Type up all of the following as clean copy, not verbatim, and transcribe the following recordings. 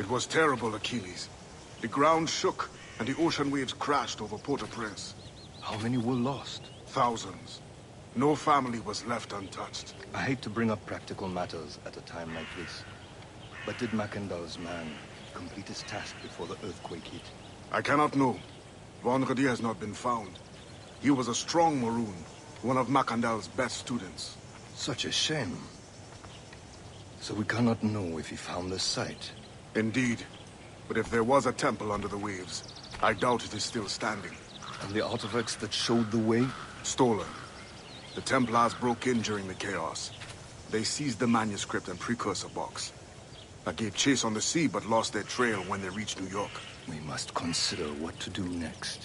It was terrible, Achilles. The ground shook, and the ocean waves crashed over Port-au-Prince. How many were lost? Thousands. No family was left untouched. I hate to bring up practical matters at a time like this. But did Macandal's man complete his task before the earthquake hit? I cannot know. Vonredi has not been found. He was a strong Maroon, one of Macandal's best students. Such a shame. So we cannot know if he found the site. Indeed. But if there was a temple under the waves, I doubt it is still standing. And the artifacts that showed the way? Stolen. The Templars broke in during the chaos. They seized the manuscript and precursor box. I gave chase on the sea, but lost their trail when they reached New York. We must consider what to do next.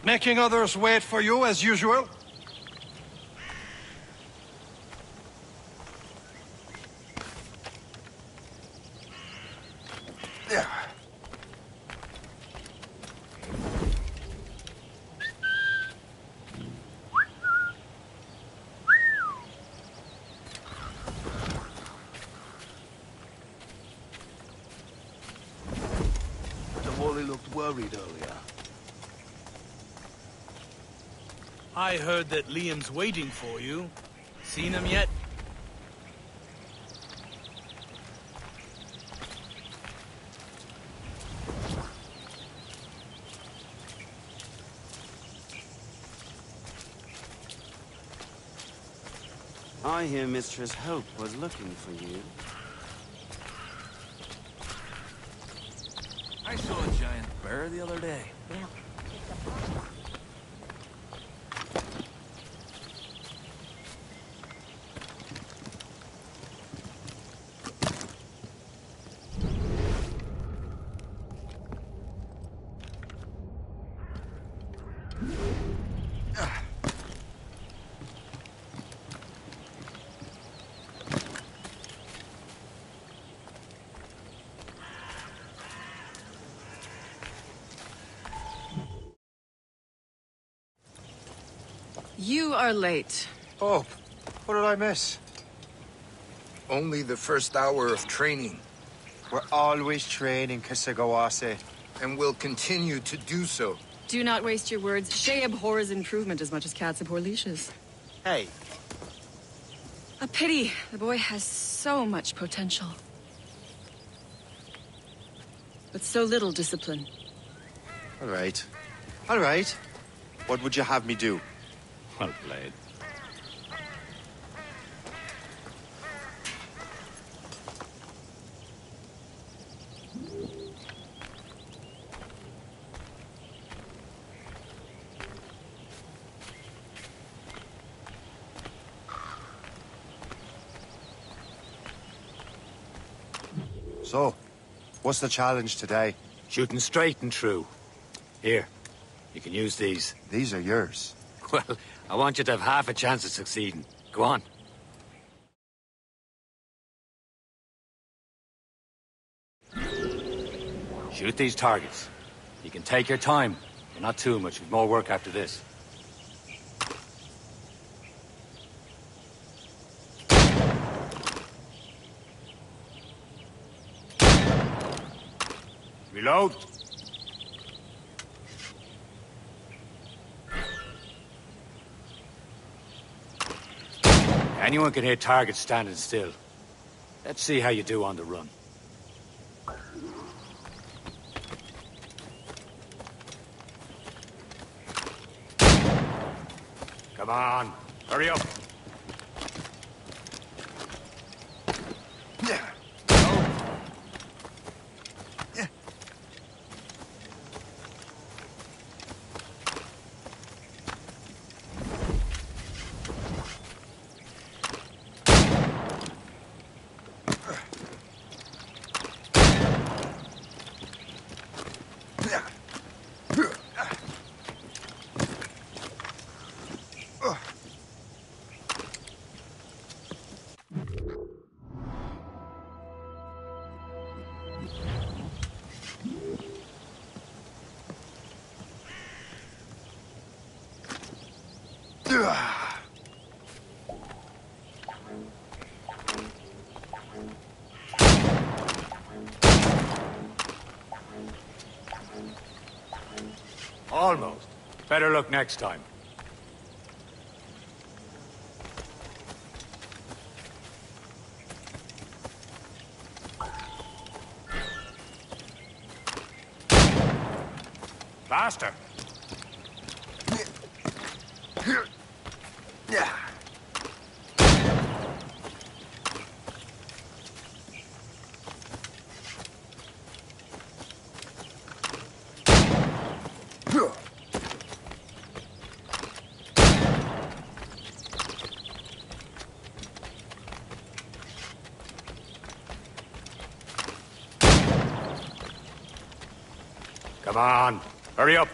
Making others wait for you, as usual? Yeah. The Wally looked worried earlier. I heard that Liam's waiting for you. Seen him yet? I hear Mistress Hope was looking for you. I saw a giant bear the other day. Well, You are late. Oh, what did I miss? Only the first hour of training, We're always training, Kisagawase. and will continue to do so. Do not waste your words. Shay abhors improvement as much as cats abhor leashes. Hey, A pity. The boy has so much potential. But so little discipline. all right. All right. What would you have me do? Well played. So, what's the challenge today? Shooting straight and true. Here, you can use these. These are yours. Well, I want you to have half a chance of succeeding. Go on. Shoot these targets. You can take your time, but not too much. We've more work after this. Reload. Anyone can hit targets standing still. Let's see how you do on the run. Come on, hurry up. almost. Better luck next time. Faster. Yeah. Come on, hurry up.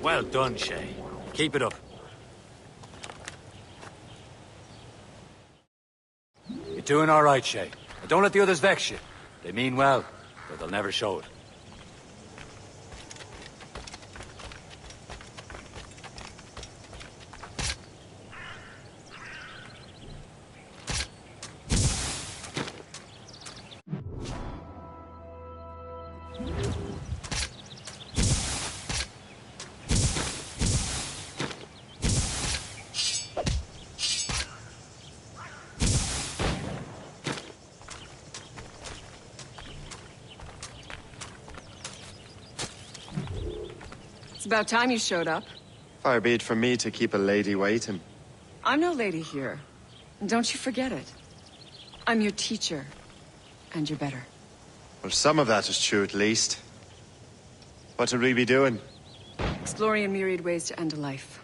Well done, Shay. Keep it up. You're doing all right, Shay. But don't let the others vex you. They mean well, but they'll never show it. It's about time you showed up. Far be it from me to keep a lady waiting. I'm no lady here. And don't you forget it. I'm your teacher. And you're better. Well, some of that is true at least. What would we be doing? Exploring a myriad ways to end a life.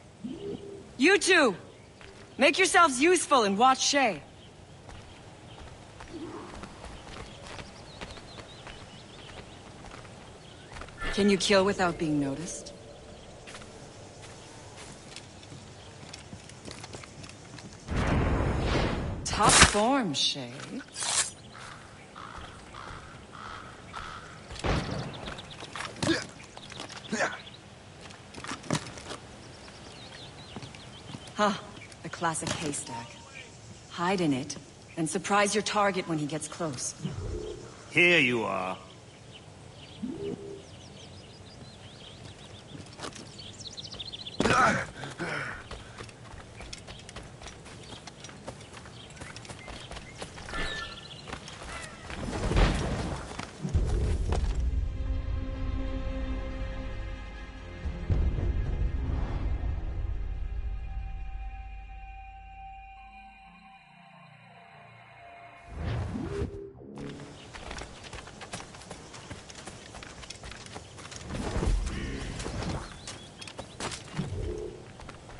You two! Make yourselves useful and watch Shay. Can you kill without being noticed? Top form, Shay. Huh, the classic haystack. Hide in it, and surprise your target when he gets close. Here you are.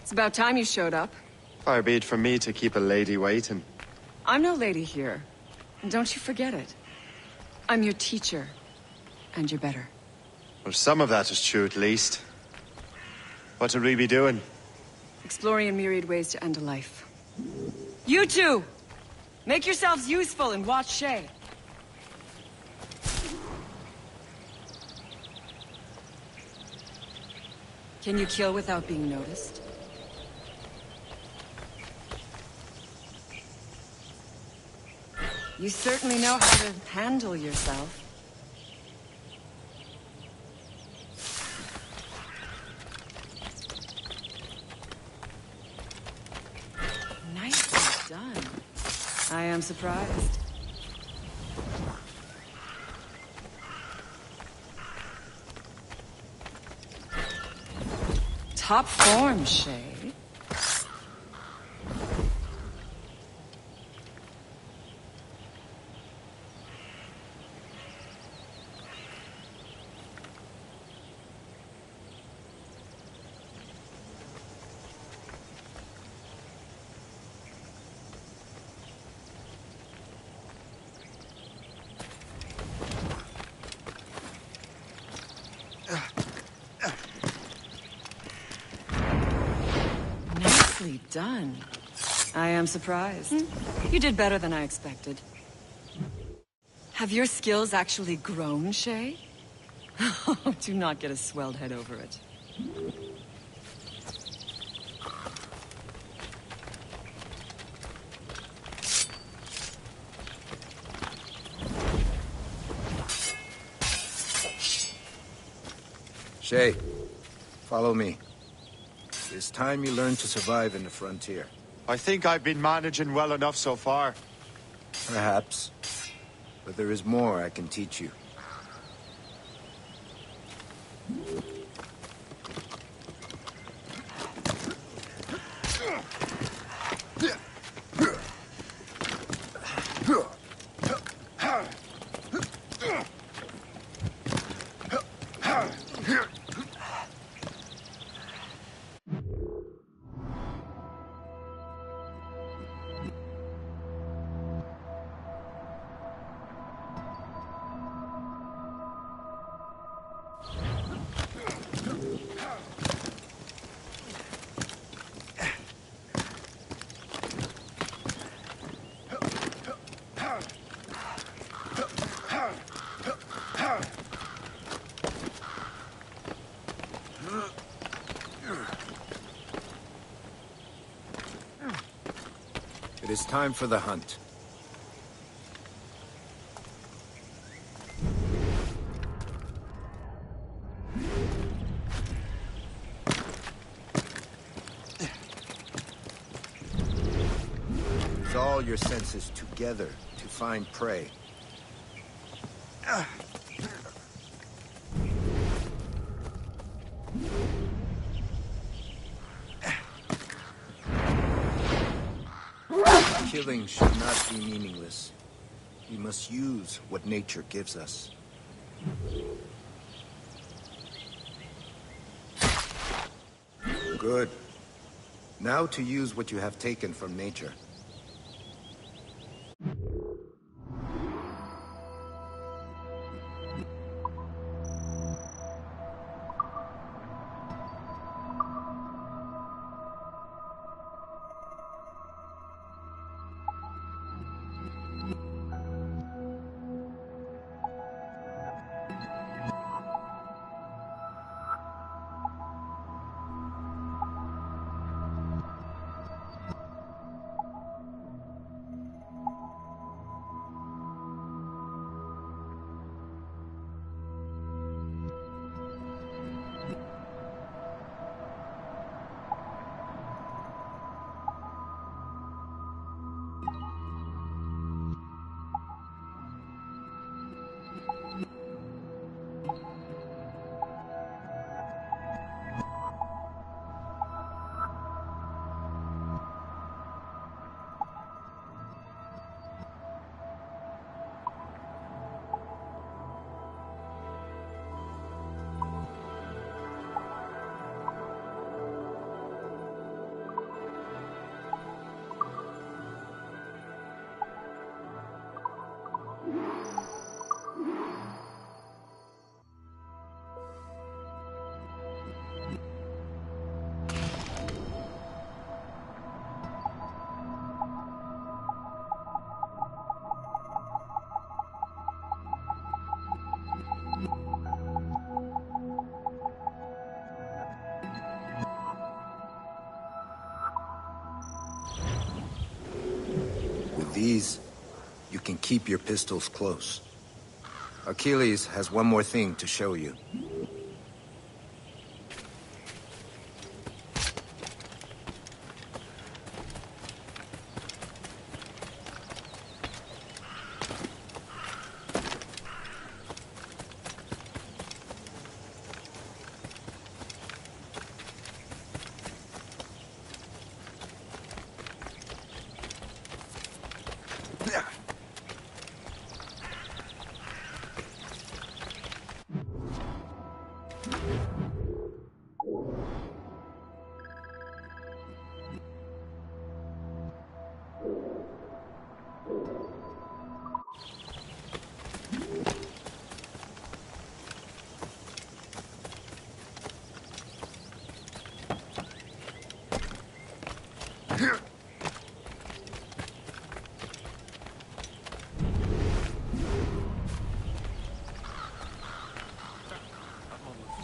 It's about time you showed up. Far be it from me to keep a lady waiting. I'm no lady here. And don't you forget it. I'm your teacher. And you're better. Well, some of that is true at least. What would we be doing? Exploring a myriad ways to end a life. You two! Make yourselves useful and watch Shay. Can you kill without being noticed? You certainly know how to handle yourself. Nicely done. I am surprised. Top form, Shay. Nicely done. I am surprised. You did better than I expected. Have your skills actually grown, Shay? Do not get a swelled head over it. Shay, follow me. It's time you learn to survive in the frontier. I think I've been managing well enough so far. Perhaps. But there is more I can teach you. It is time for the hunt. Use all your senses together to find prey. Killing should not be meaningless. We must use what nature gives us. Good. Now to use what you have taken from nature. With these, you can keep your pistols close. Achilles has one more thing to show you.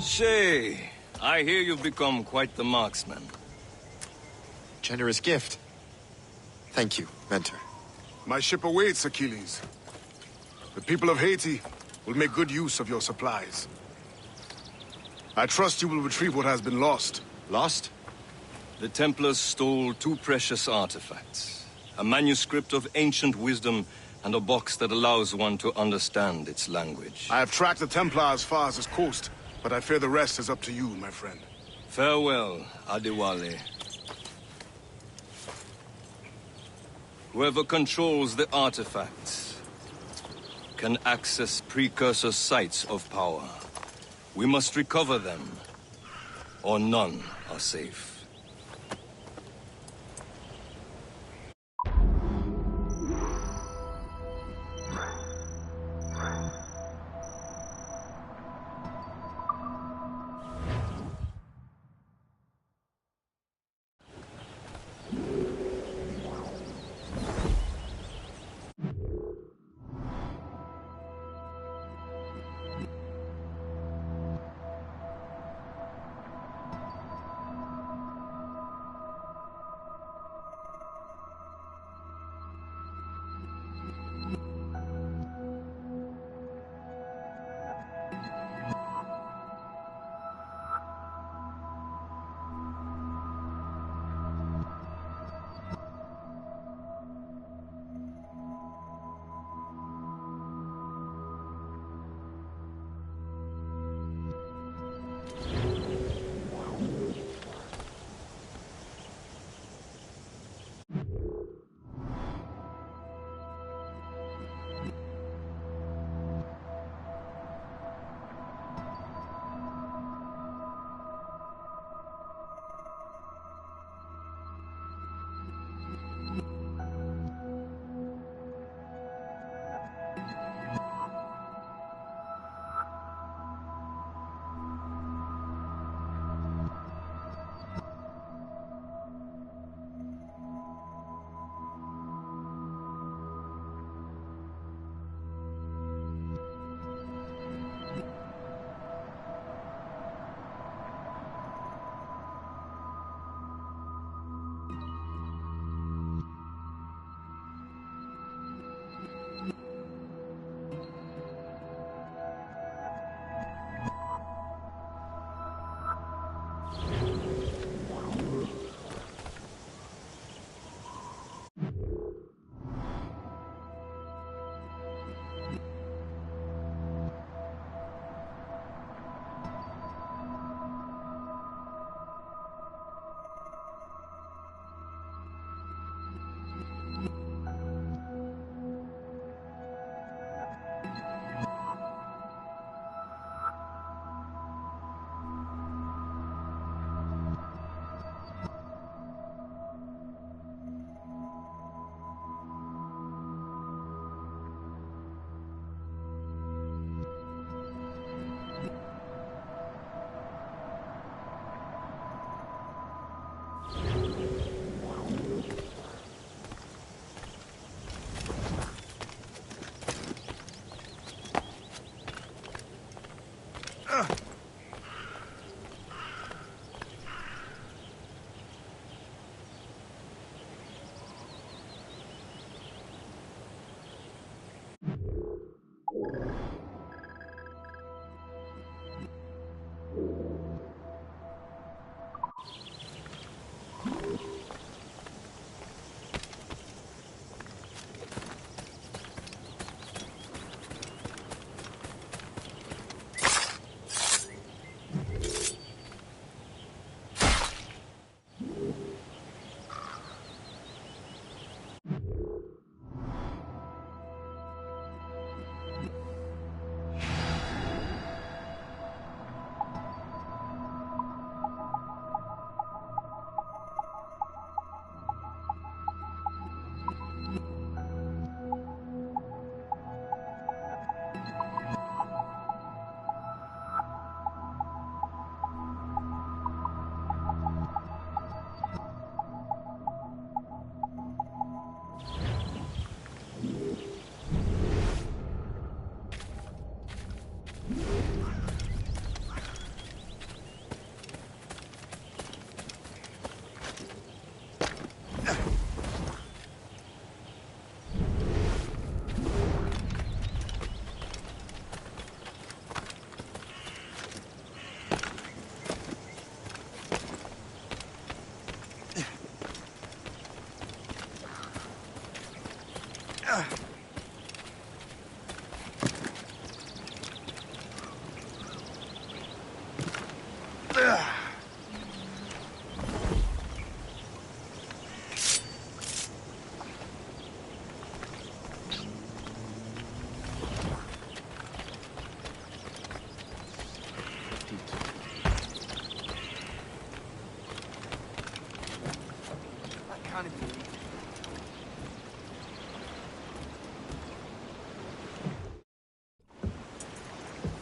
Shay, I hear you've become quite the marksman. Generous gift. Thank you, Mentor. My ship awaits, Achilles. The people of Haiti will make good use of your supplies. I trust you will retrieve what has been lost. Lost? The Templars stole 2 precious artifacts. A manuscript of ancient wisdom and a box that allows one to understand its language. I have tracked the Templar as far as this coast, but I fear the rest is up to you, my friend. Farewell, Adewale. Whoever controls the artifacts can access precursor sites of power. We must recover them, or none are safe.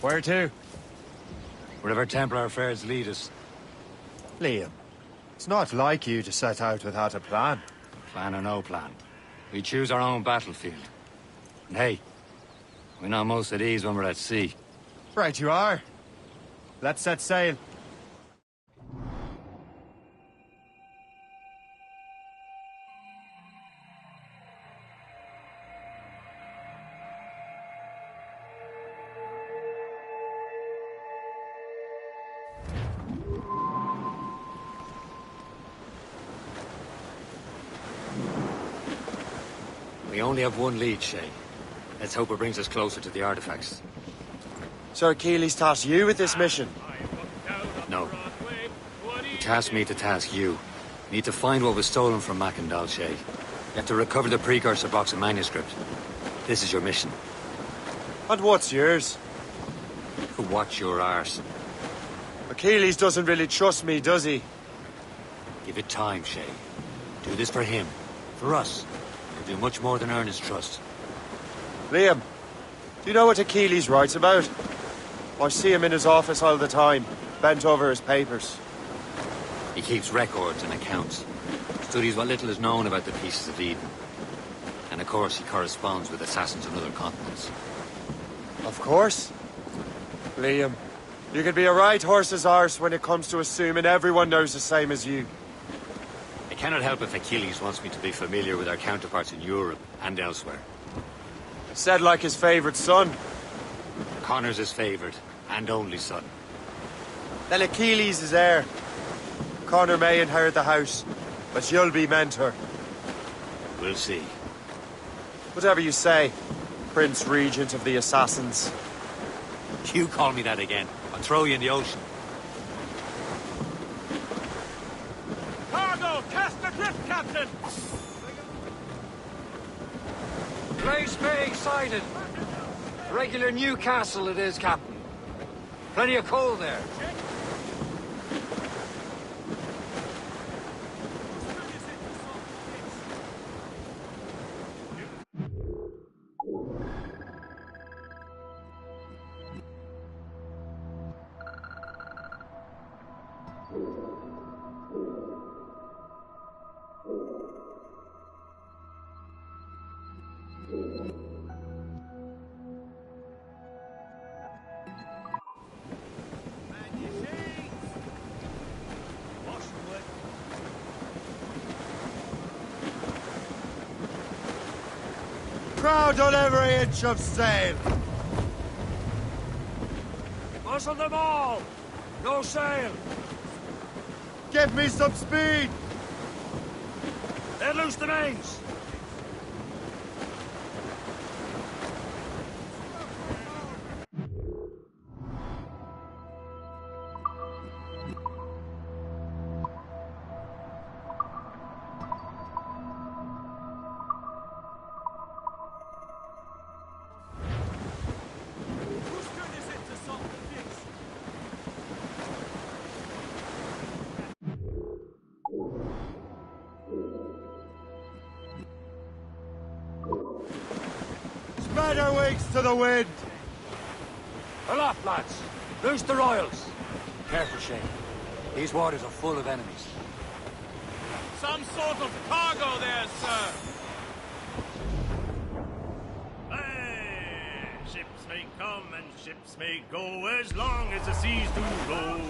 Where to? Wherever Templar affairs lead us. Liam, it's not like you to set out without a plan. Plan or no plan. We choose our own battlefield. And hey, we're not most at ease when we're at sea. Right you are. Let's set sail. We only have one lead, Shay. Let's hope it brings us closer to the artifacts. Sir Achilles tasked you with this mission? No. He tasked me to task you. We need to find what was stolen from Mackendal, Shay. You have to recover the precursor box of manuscript. This is your mission. And what's yours? Watch your arse. Achilles doesn't really trust me, does he? Give it time, Shay. Do this for him. For us. You'll do much more than earn his trust. Liam, do you know what Achilles writes about? I see him in his office all the time, bent over his papers. He keeps records and accounts. Studies what little is known about the pieces of Eden. And of course, he corresponds with assassins on other continents. Of course. Liam, you can be a right horse's arse when it comes to assuming everyone knows the same as you. I cannot help if Achilles wants me to be familiar with our counterparts in Europe and elsewhere. Said like his favorite son. Connor's his favorite and only son. Then Achilles is heir. Connor may inherit the house, but you'll be mentor. We'll see. Whatever you say, Prince Regent of the Assassins. You call me that again, I'll throw you in the ocean. Cargo! Cast adrift, Captain! Grace Bay sighted. Regular Newcastle it is, Captain. Plenty of coal there. Proud on every inch of sail. Muzzle them all! No sail! Give me some speed! Let loose the mains! Spread our wings to the wind! Aloft, lads! Loose the royals! Careful, Shane. These waters are full of enemies. Some sort of cargo there, sir! Hey! Ships may come and ships may go as long as the seas do roll.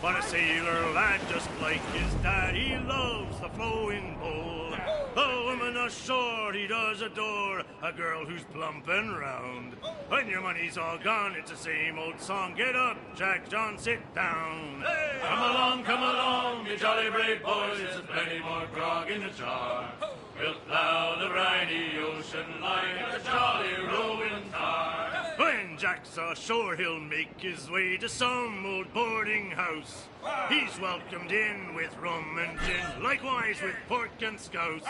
But a sailor lad just like his dad, he loves the flowing bowl. The woman ashore he does adore, a girl who's plump and round. When your money's all gone, it's the same old song. Get up, Jack John, sit down. Hey! Come along, you jolly brave boys. There's plenty more grog in the jar. We'll plow the briny ocean like a jolly rolling tar. When when Jack's ashore, he'll make his way to some old boarding house. He's welcomed in with rum and gin, likewise with pork and scouse.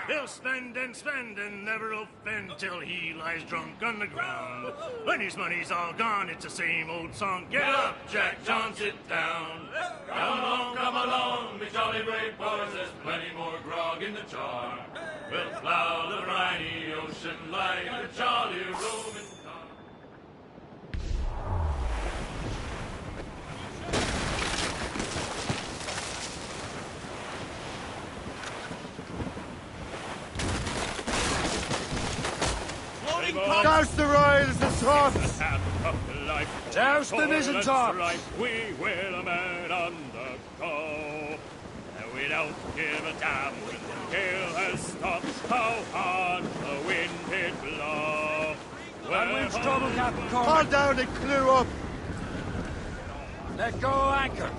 He'll spend and never offend till he lies drunk on the ground. When his money's all gone, it's the same old song. Get up, Jack John, sit down. Come along, me jolly brave boys, there's plenty more grog in the jar. We'll plow the briny ocean like a jolly Roman car. Douse the royals and tops! Douse the mizzen tops! We will man undergo. We don't give a damn when the gale has stopped. How hard the wind did blow. That wind's trouble, Captain Cormac. Call down and clear up. Let go anchor.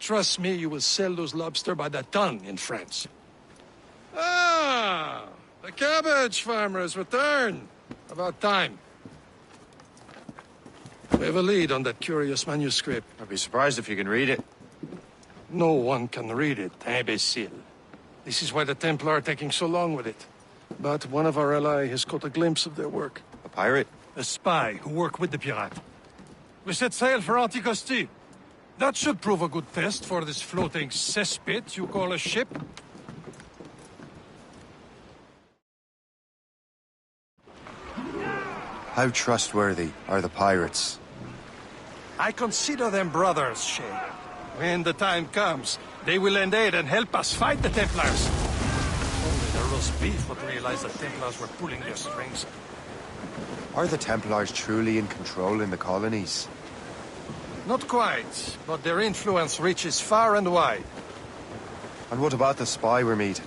Trust me, you will sell those lobster by the ton in France. Ah, the cabbage farmers return. About time. We have a lead on that curious manuscript. I'd be surprised if you can read it. No one can read it, imbecile. This is why the Templar are taking so long with it. But one of our allies has caught a glimpse of their work. A pirate? A spy who worked with the pirate. We set sail for Anticosti. That should prove a good test for this floating cesspit you call a ship. How trustworthy are the pirates? I consider them brothers, Shay. When the time comes, they will lend aid and help us fight the Templars. Only the roast beef would realize the Templars were pulling their strings. Are the Templars truly in control in the colonies? Not quite, but their influence reaches far and wide. And what about the spy we're meeting?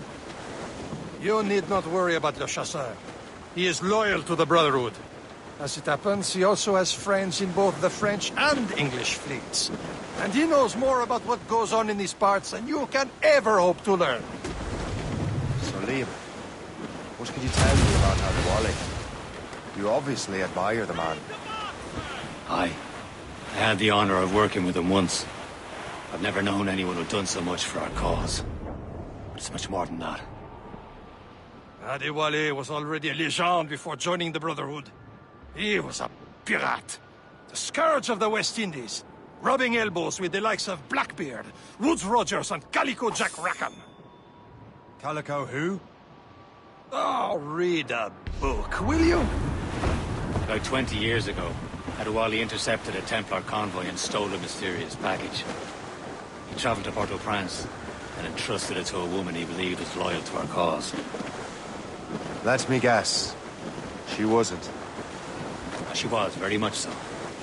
You need not worry about Le Chasseur. He is loyal to the Brotherhood. As it happens, he also has friends in both the French and English fleets. And he knows more about what goes on in these parts than you can ever hope to learn. So, Liam, what can you tell me about Adewale? You obviously admire the man. Aye. I had the honor of working with him once. I've never known anyone who'd done so much for our cause. But it's much more than that. Adewale was already a legend before joining the Brotherhood. He was a pirate. The scourge of the West Indies. Rubbing elbows with the likes of Blackbeard, Woodes Rogers, and Calico Jack Rackham. Calico who? Oh, read a book, will you? About 20 years ago, Adewale intercepted a Templar convoy and stole a mysterious package. He traveled to Port-au-Prince and entrusted it to a woman he believed was loyal to our cause. Let me guess. She wasn't. She was, very much so.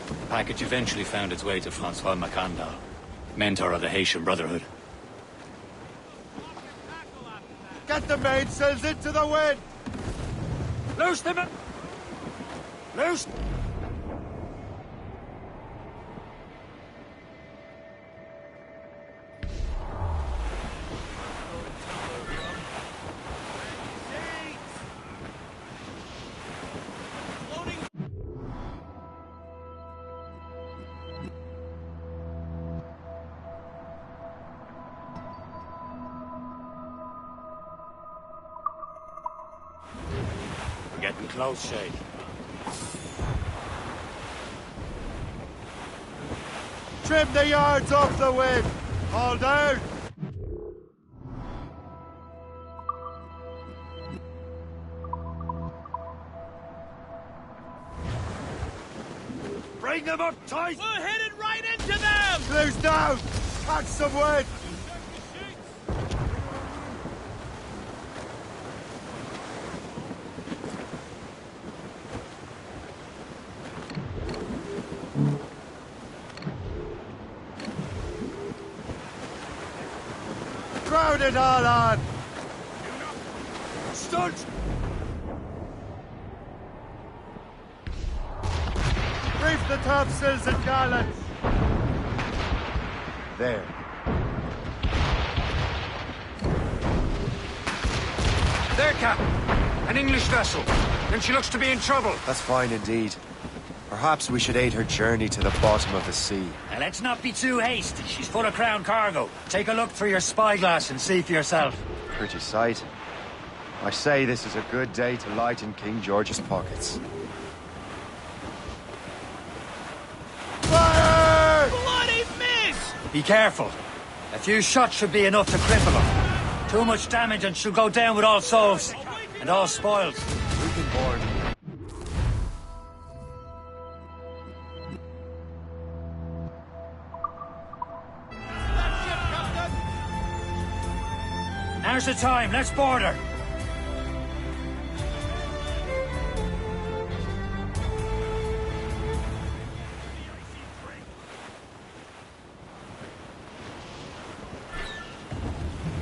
The package eventually found its way to Francois Macandal, mentor of the Haitian Brotherhood. Get the mainsails into the wind! Loose them! Loose! Getting close, Shay. Trim the yards off the wind! Haul down! Line them up tight! We're headed right into them! Close down! Catch some wind! Crowd it all on! Stunt! Reef the topsails and gallants! There. There, Captain. An English vessel. And she looks to be in trouble. That's fine indeed. Perhaps we should aid her journey to the bottom of the sea. Now, let's not be too hasty. She's full of crown cargo. Take a look through your spyglass and see for yourself. Pretty sight. I say this is a good day to lighten King George's pockets. Fire! Bloody miss! Be careful. A few shots should be enough to cripple her. Too much damage and she'll go down with all souls. And all spoils. We've been born. Now's the time. Let's board her.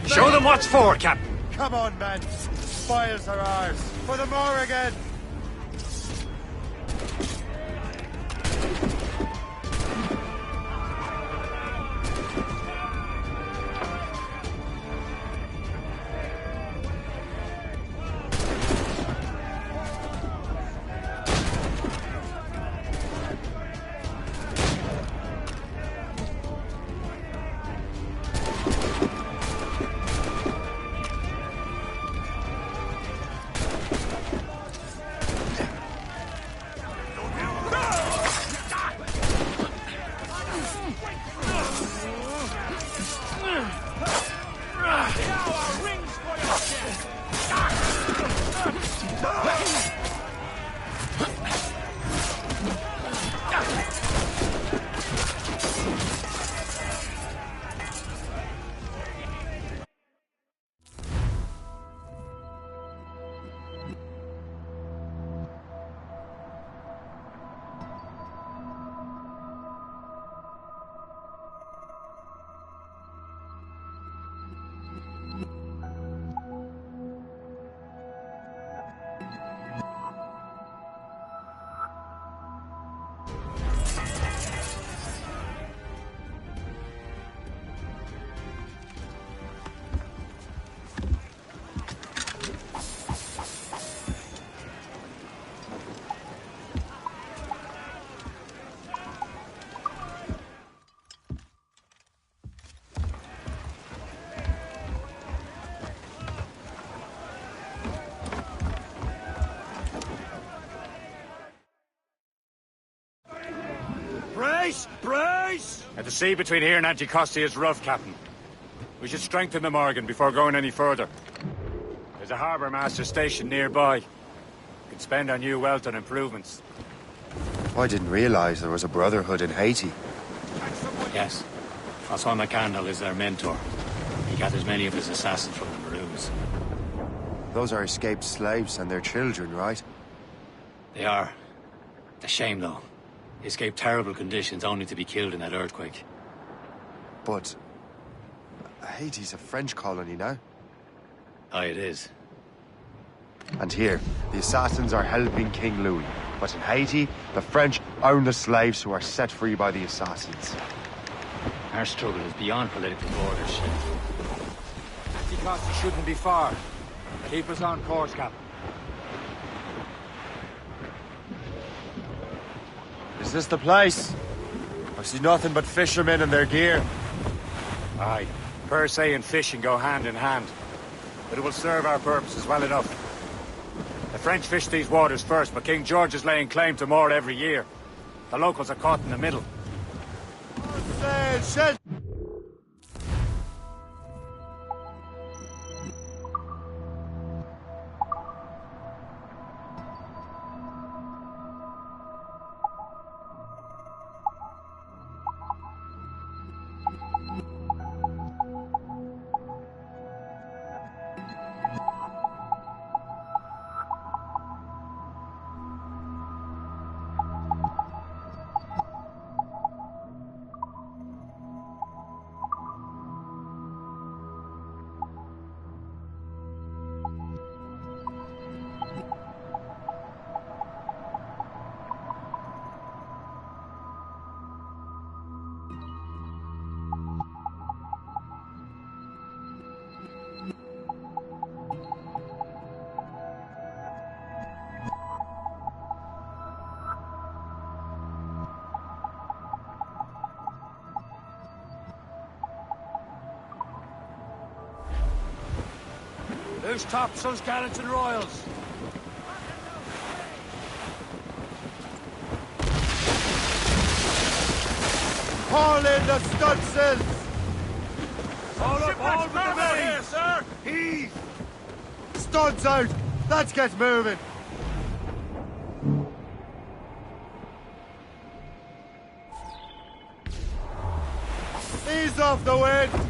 Show them what's for, Captain. Come on, men. Spoils are ours. For the Morrigan! Brace! Brace! The sea between here and Anticosti is rough, Captain. We should strengthen the Morgan before going any further. There's a harbour master station nearby. We can spend our new wealth on improvements. I didn't realize there was a brotherhood in Haiti. Yes. Francois McCandle is their mentor. He gathers many of his assassins from the Maroons. Those are escaped slaves and their children, right? They are. A shame, though. They escaped terrible conditions only to be killed in that earthquake. But Haiti's a French colony now. Aye, it is. And here, the assassins are helping King Louis. But in Haiti, the French own the slaves who are set free by the assassins. Our struggle is beyond political borders. Anticosti shouldn't be far. Keep us on course, Captain. Is this the place? I see nothing but fishermen and their gear. Aye. Per se and fishing go hand in hand. But it will serve our purposes well enough. The French fish these waters first, but King George is laying claim to more every year. The locals are caught in the middle. Sail! Loose topsails, gallants and royals. Haul in the stunsails! Hold up, hold with the main! Here, sir! Heave! Studs out! Let's get moving! Ease off the wind!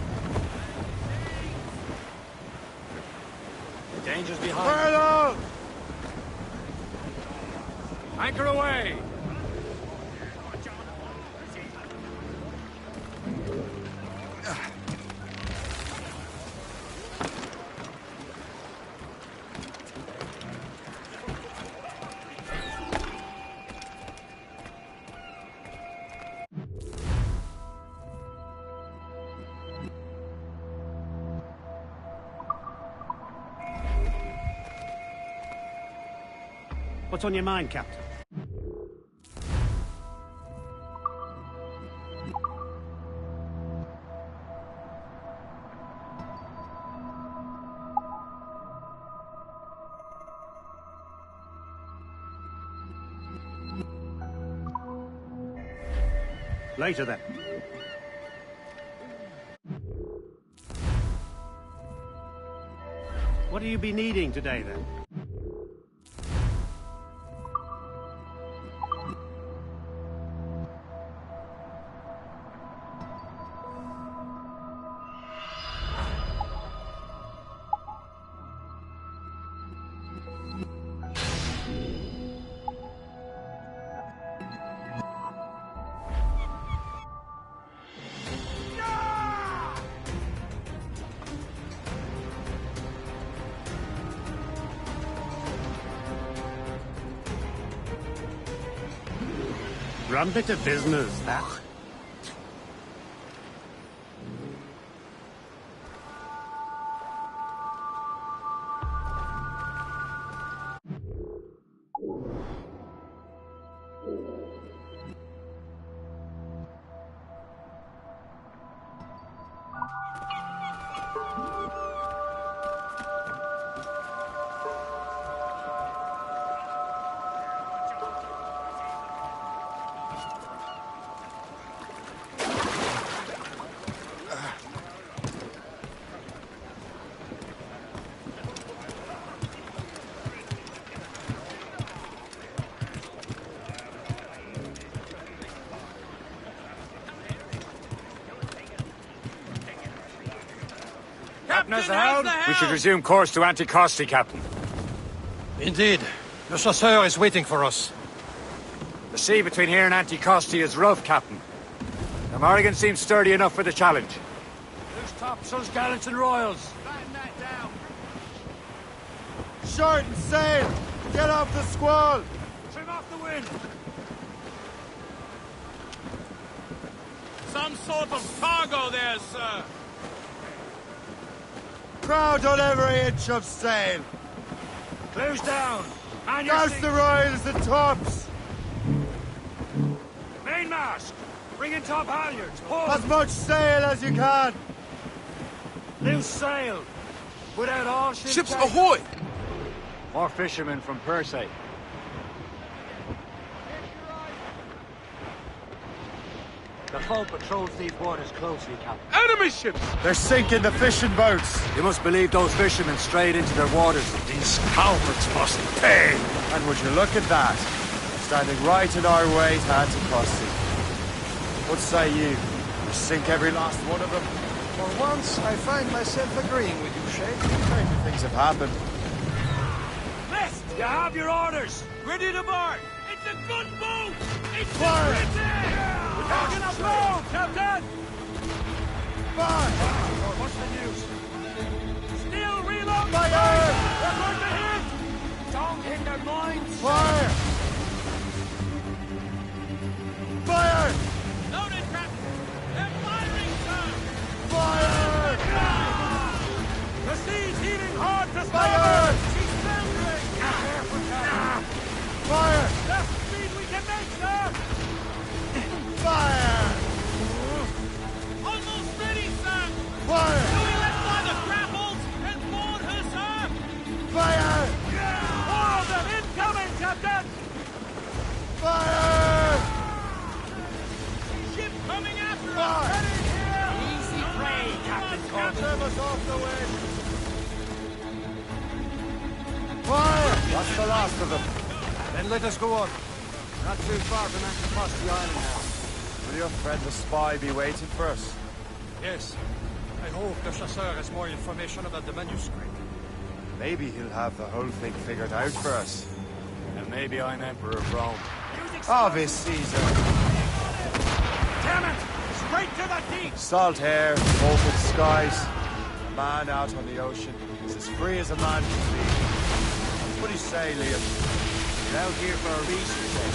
Danger's behind. Furlough! Anchor away! What's on your mind, Captain? Later, then. What do you be needing today, then? Rum bit of business, that. We should resume course to Anticosti, Captain. Indeed. Le Chasseur is waiting for us. The sea between here and Anticosti is rough, Captain. The Morrigan seems sturdy enough for the challenge. Loose topsails, gallants and royals. Batten that down. Shorten sail! Get off the squall! Trim off the wind. Some sort of cargo there, sir. Crowd on every inch of sail! Close down. Man your Douse seats. the royals and tops! Mainmast. Bring in top halyards. Pull. As much sail as you can! Loose sail. Put out all ships. Ships ahoy! More fishermen from Persay. The foe patrols these waters closely, Captain. Enemy ships! They're sinking the fishing boats! You must believe those fishermen strayed into their waters. These cowards must pay. And would you look at that? Standing right in our way to Anticosti. What say you? We sink every last one of them? For once, I find myself agreeing with you, Shay. Stranger things have happened. List! You have your orders. Ready to board. It's a good boat. It's Fire! a Britain. We're talking a boat, Captain. Fire! What's the news? Still reload. Fire! We're going to hit. Don't hit their minds. Fire! Fire! Loaded, Captain. They're firing, sir. Fire! The sea's heaving hard to Fire! starboard. She's foundering. Fire! That's the speed we can make, sir. Fire! Almost ready, sir. Fire! Do we let fly the grapples and board her, sir? us off the way! Fire! That's the last of them. Then let us go on. Not too far from Anticosti Island now. Will your friend the spy be waiting for us? Yes. I hope the chasseur has more information about the manuscript. Maybe he'll have the whole thing figured out for us. And maybe I'm Emperor of Rome. Ave Caesar! Damn it! Straight to the deep! Salt air, open skies. A man out on the ocean is as free as a man can be. What do you say, Liam? You're out here for a reason, then.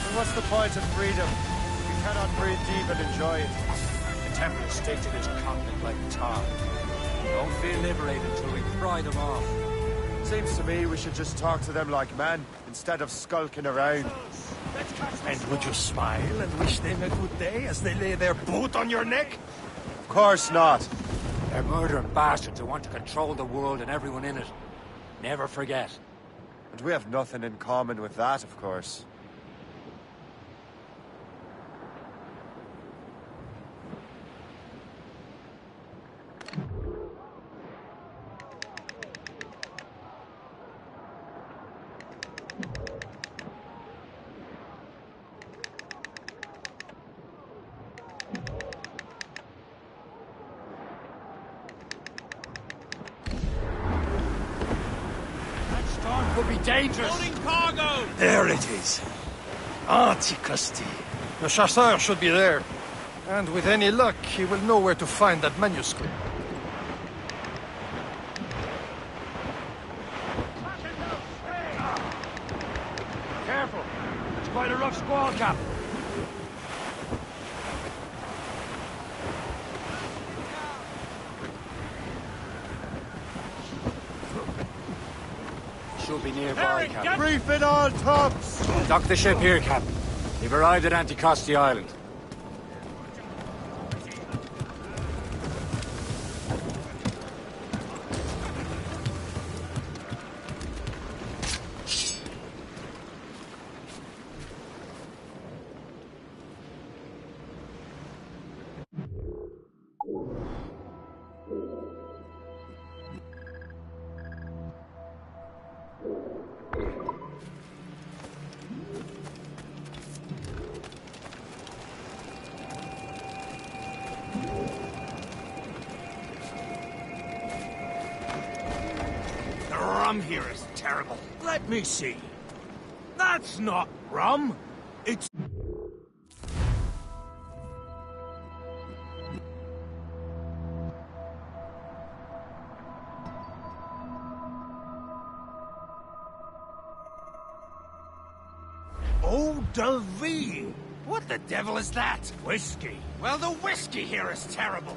And what's the point of freedom if you cannot breathe deep and enjoy it? The Templars stick to this continent like tar. Don't feel liberated until we pry them off. Seems to me we should just talk to them like men, instead of skulking around. And would you smile and wish them a good day as they lay their boot on your neck? Of course not. They're murdering bastards who want to control the world and everyone in it. Never forget. And we have nothing in common with that, of course. Could be dangerous. Loading cargo! There it is. Anticosti. The chasseur should be there. And with any luck, he will know where to find that manuscript. Careful. It's quite a rough squall, Cap. Should be nearby, Cap. Brief it all, tops! Dock the ship here, Cap. We've arrived at Anticosti Island. Here is terrible. Let me see. That's not rum. It's... Eau de vie. What the devil is that? Whiskey. Well, the whiskey here is terrible.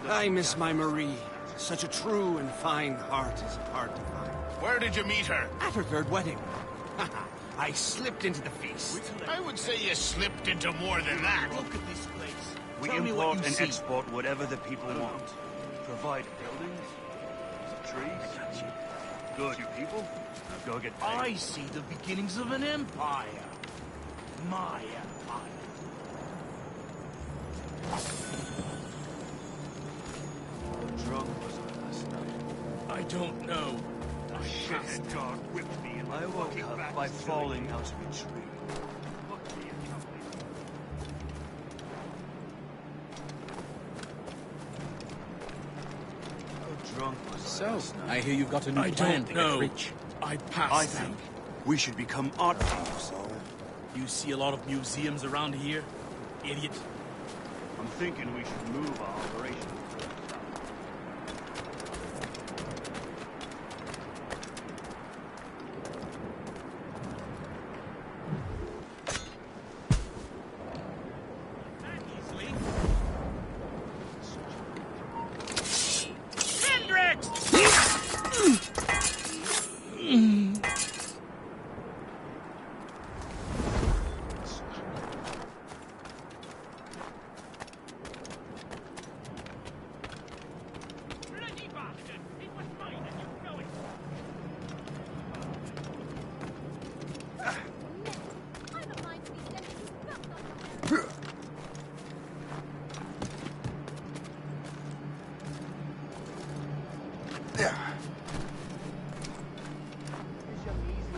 I miss my Marie. Such a true and fine heart is hard to find. Where did you meet her? At her third wedding. I slipped into the feast. I would say you slipped into more than that. Look at this place. We import and export whatever the people want. Provide buildings, trees. Good, you people. Now go get paid. I see the beginnings of an empire. My empire. Drunk was I last night? I don't know. A shithead guard whipped me and I woke up by falling out of a tree. How drunk was I last night? I hear you've got a new plan to get rich. I passed. I think we should become art thieves. You see a lot of museums around here, idiot. I'm thinking we should move our operation.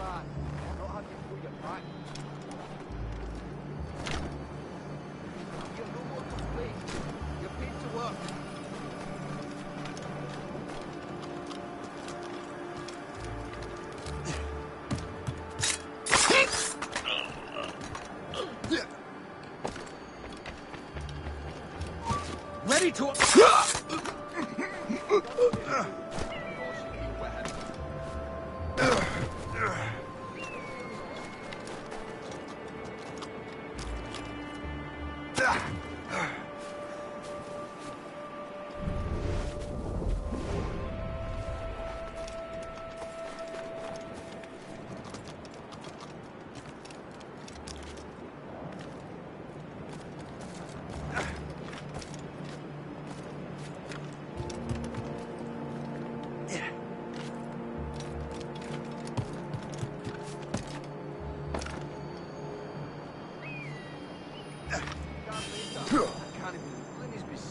lad. Not have you through your back. You're no more to play. You're paid to work. Ready to...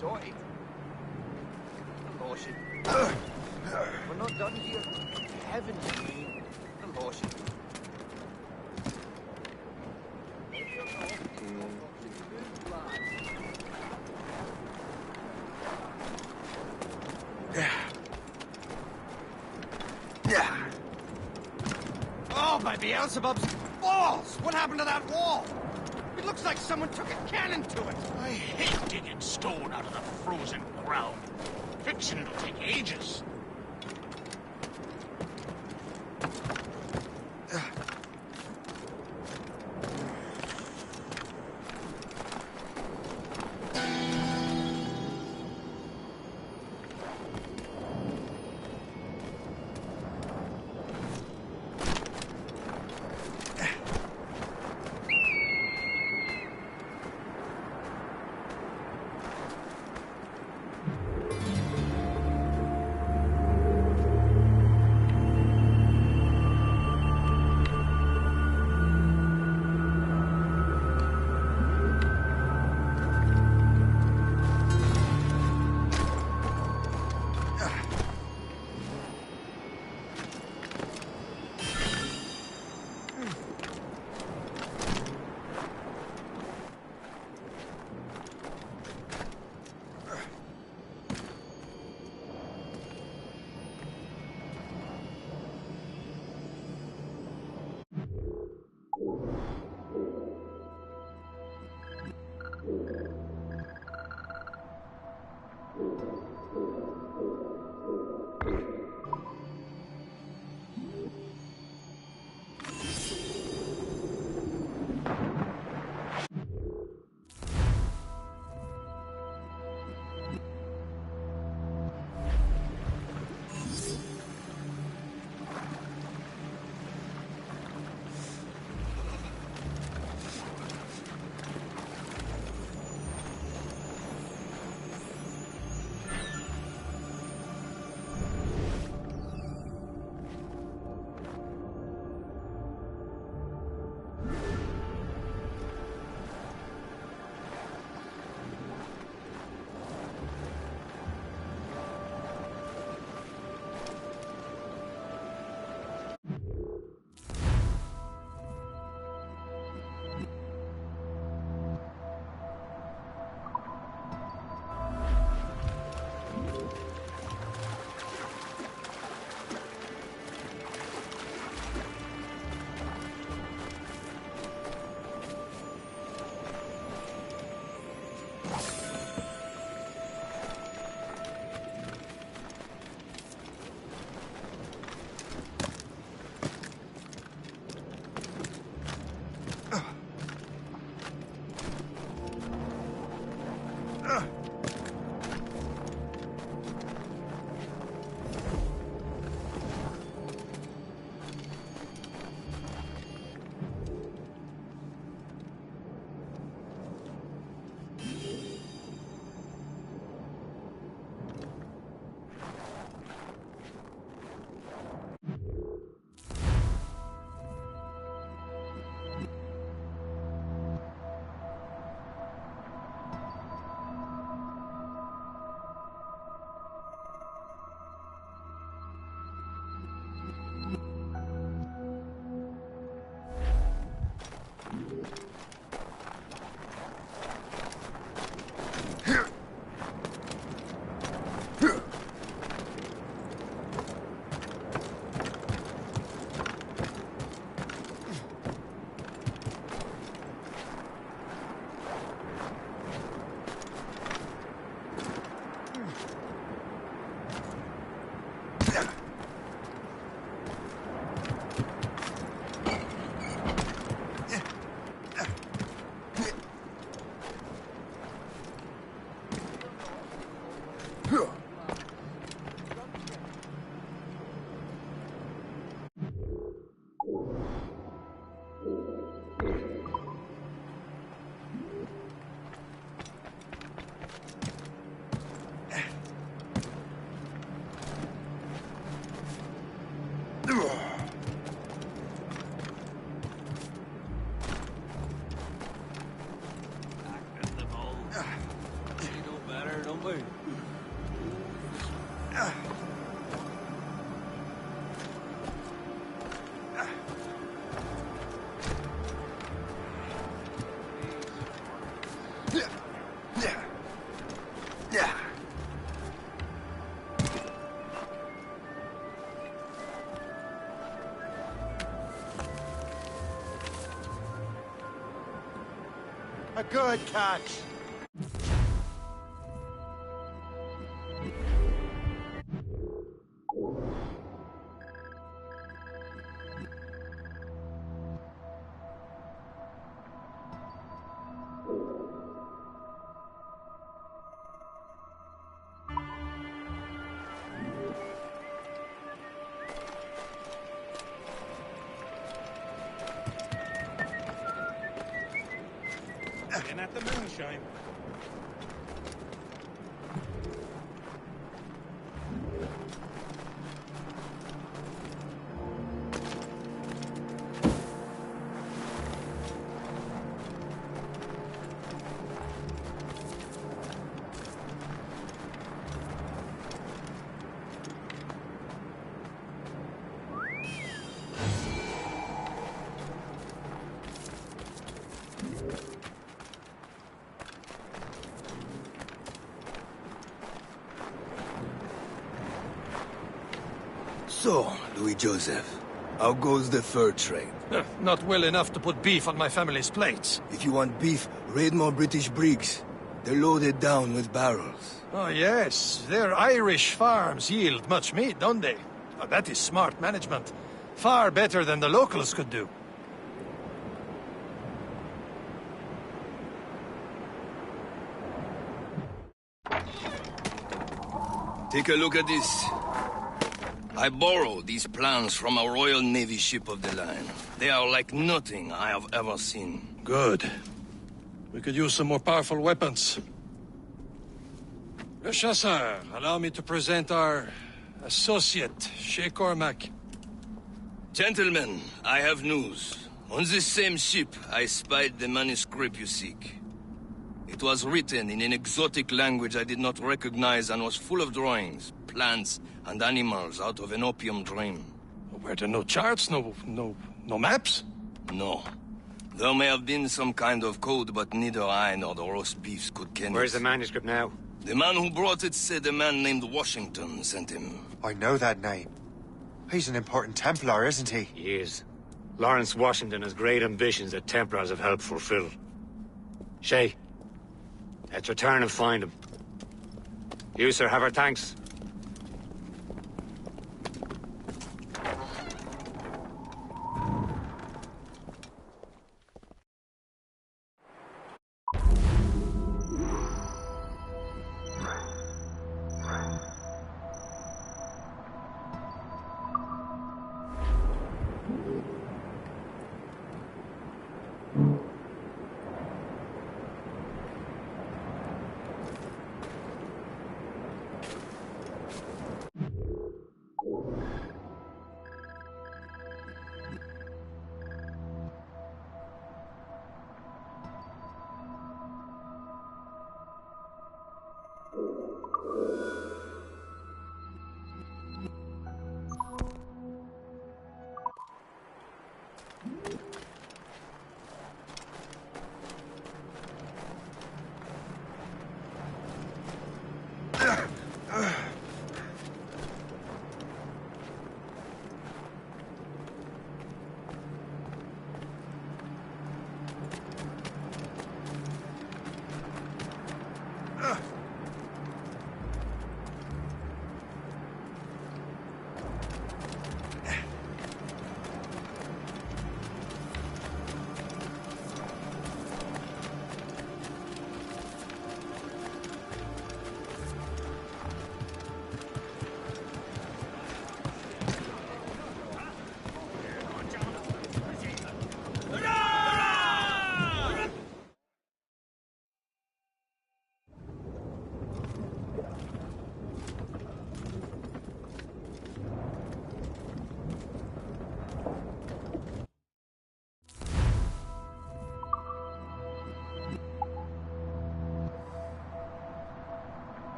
Sorted. Lotion. We're not done here. Heaven's name. Lotion. Oh, by Beelzebub's balls! What happened to that wall? It looks like someone took a cannon to it. I hate digging stone out of the frozen ground. Fixing it'll take ages. A good catch. In at the moonshine. So, Louis Joseph, how goes the fur trade? Not well enough to put beef on my family's plates. If you want beef, raid more British brigs. They're loaded down with barrels. Oh, yes. Their Irish farms yield much meat, don't they? Oh, that is smart management. Far better than the locals could do. Take a look at this. I borrowed these plans from a Royal Navy ship of the line. They are like nothing I have ever seen. Good. We could use some more powerful weapons. Le Chasseur, allow me to present our associate, Shay Cormac. Gentlemen, I have news. On this same ship, I spied the manuscript you seek. It was written in an exotic language I did not recognize and was full of drawings, plants, and animals out of an opium dream. Were there no charts, no maps? No. There may have been some kind of code, but neither I nor the roast beefs could ken it. Where's the manuscript now? The man who brought it said a man named Washington sent him. I know that name. He's an important Templar, isn't he? He is. Lawrence Washington has great ambitions that Templars have helped fulfill. Shay, let's return and find him. You, sir, have our thanks.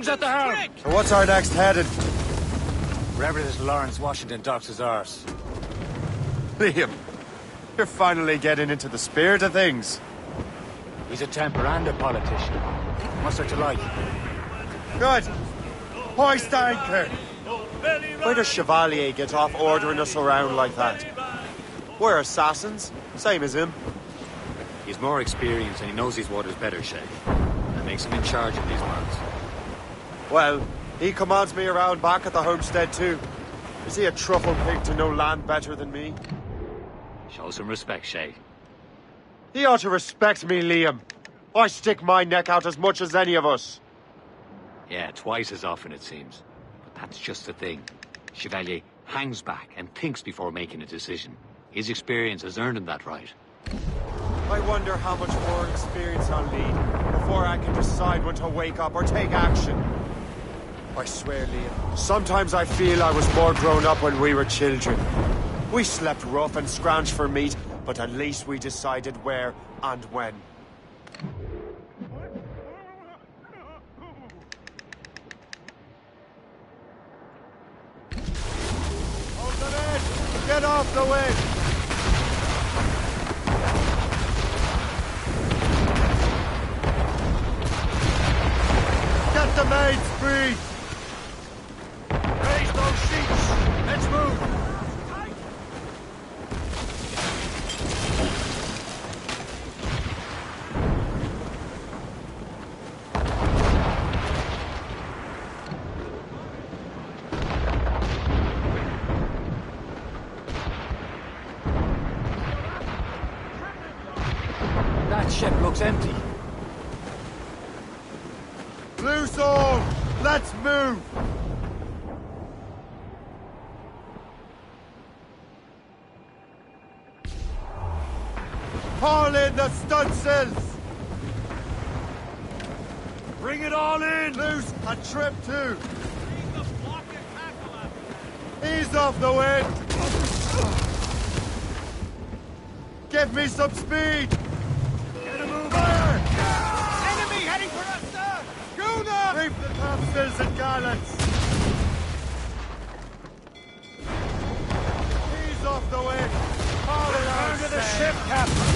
Who's at the helm? So what's our next heading? Wherever this Lawrence Washington docks his arse. Liam, you're finally getting into the spirit of things. He's a temper and a politician. What's there to like? Good. Hoist anchor. Where does Chevalier get off ordering us around like that? We're assassins, same as him. He's more experienced and he knows these waters better, Shay. That makes him in charge of these parts. Well, he commands me around back at the homestead too. Is he a truffle pig to know land better than me? Show some respect, Shay. He ought to respect me, Liam. I stick my neck out as much as any of us. Yeah, twice as often it seems. But that's just the thing. Chevalier hangs back and thinks before making a decision. His experience has earned him that right. I wonder how much more experience I'll need before I can decide when to wake up or take action. I swear, Liam, sometimes I feel I was more grown up when we were children. We slept rough and scrounged for meat, but at least we decided where and when. Hold the edge! Get off the wind! Get the mains free! Raise those sheets! Let's move! That ship looks empty. Loose all! Let's move! Haul in the stunsails! Bring it all in! Loose and trim too! Ease off the wind! Give me some speed! Get a move! Fire! Enemy heading for us, sir! Schooner! Reef the topsails and gallants! Ease off the wind! Haul it out! Turn to the ship, Captain!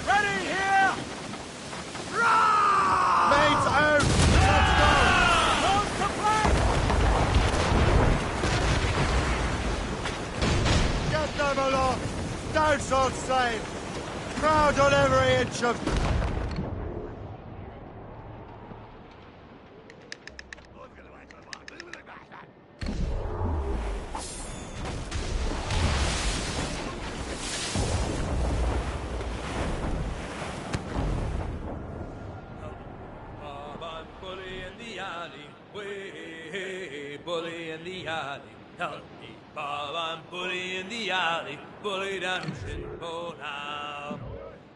Ready here! Mates out! Let's go! Close to flank! Get them aloft! Stouts on sail! Crowd on every inch of... Bully in the alley, way, bully in the alley. Help me, Bob, I'm bully in the alley, bully down Shinpo now.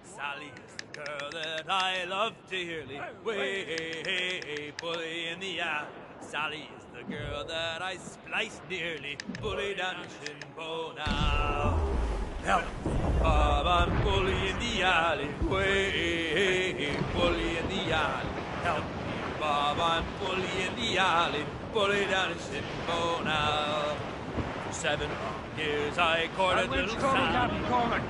Sally is the girl that I love dearly, way, bully in the alley. Sally is the girl that I spliced nearly, bully down Shinpo now. Help me, Bob, I'm bully in the alley, way, bully in the alley. Help me, Bob, I'm bully in the alley, bully down in Simbo now. For 7 long years I courted little Sam. Coleman.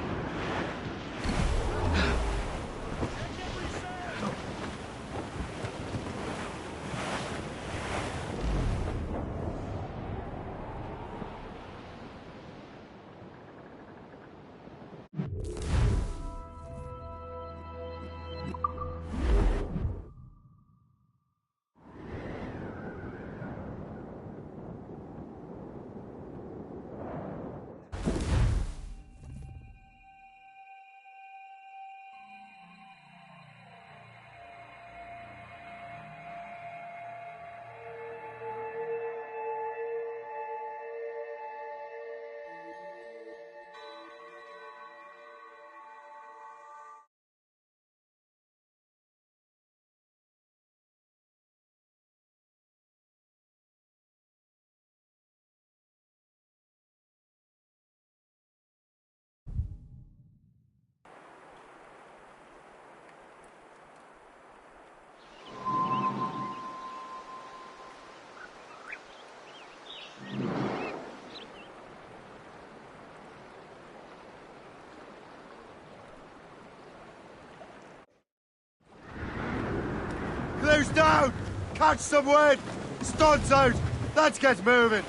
down! Catch some wind! Studs out! Let's get moving!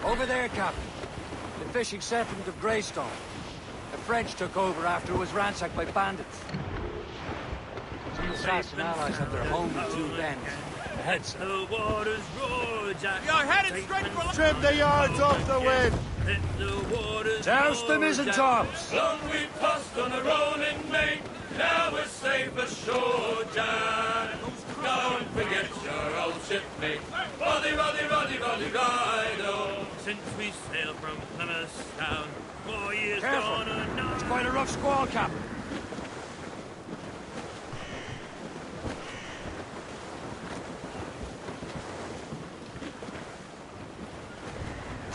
Over there, Captain. The fishing settlement of Greystone. The French took over after it was ransacked by bandits. Some assassin allies have their home in two bends. Ahead, sir. The waters roar, Jack. You're headed straight for... Trim the yards off the wind! Let the waters Douse the mizzentops! Long we tossed on a rolling main. Now we're safe ashore, Jack. Don't forget your old shipmate. Roddy, Roddy, Roddy, Roddy, Rido. Since we sailed from Plymouth town, 4 years gone and now. It's quite a rough squall, Captain.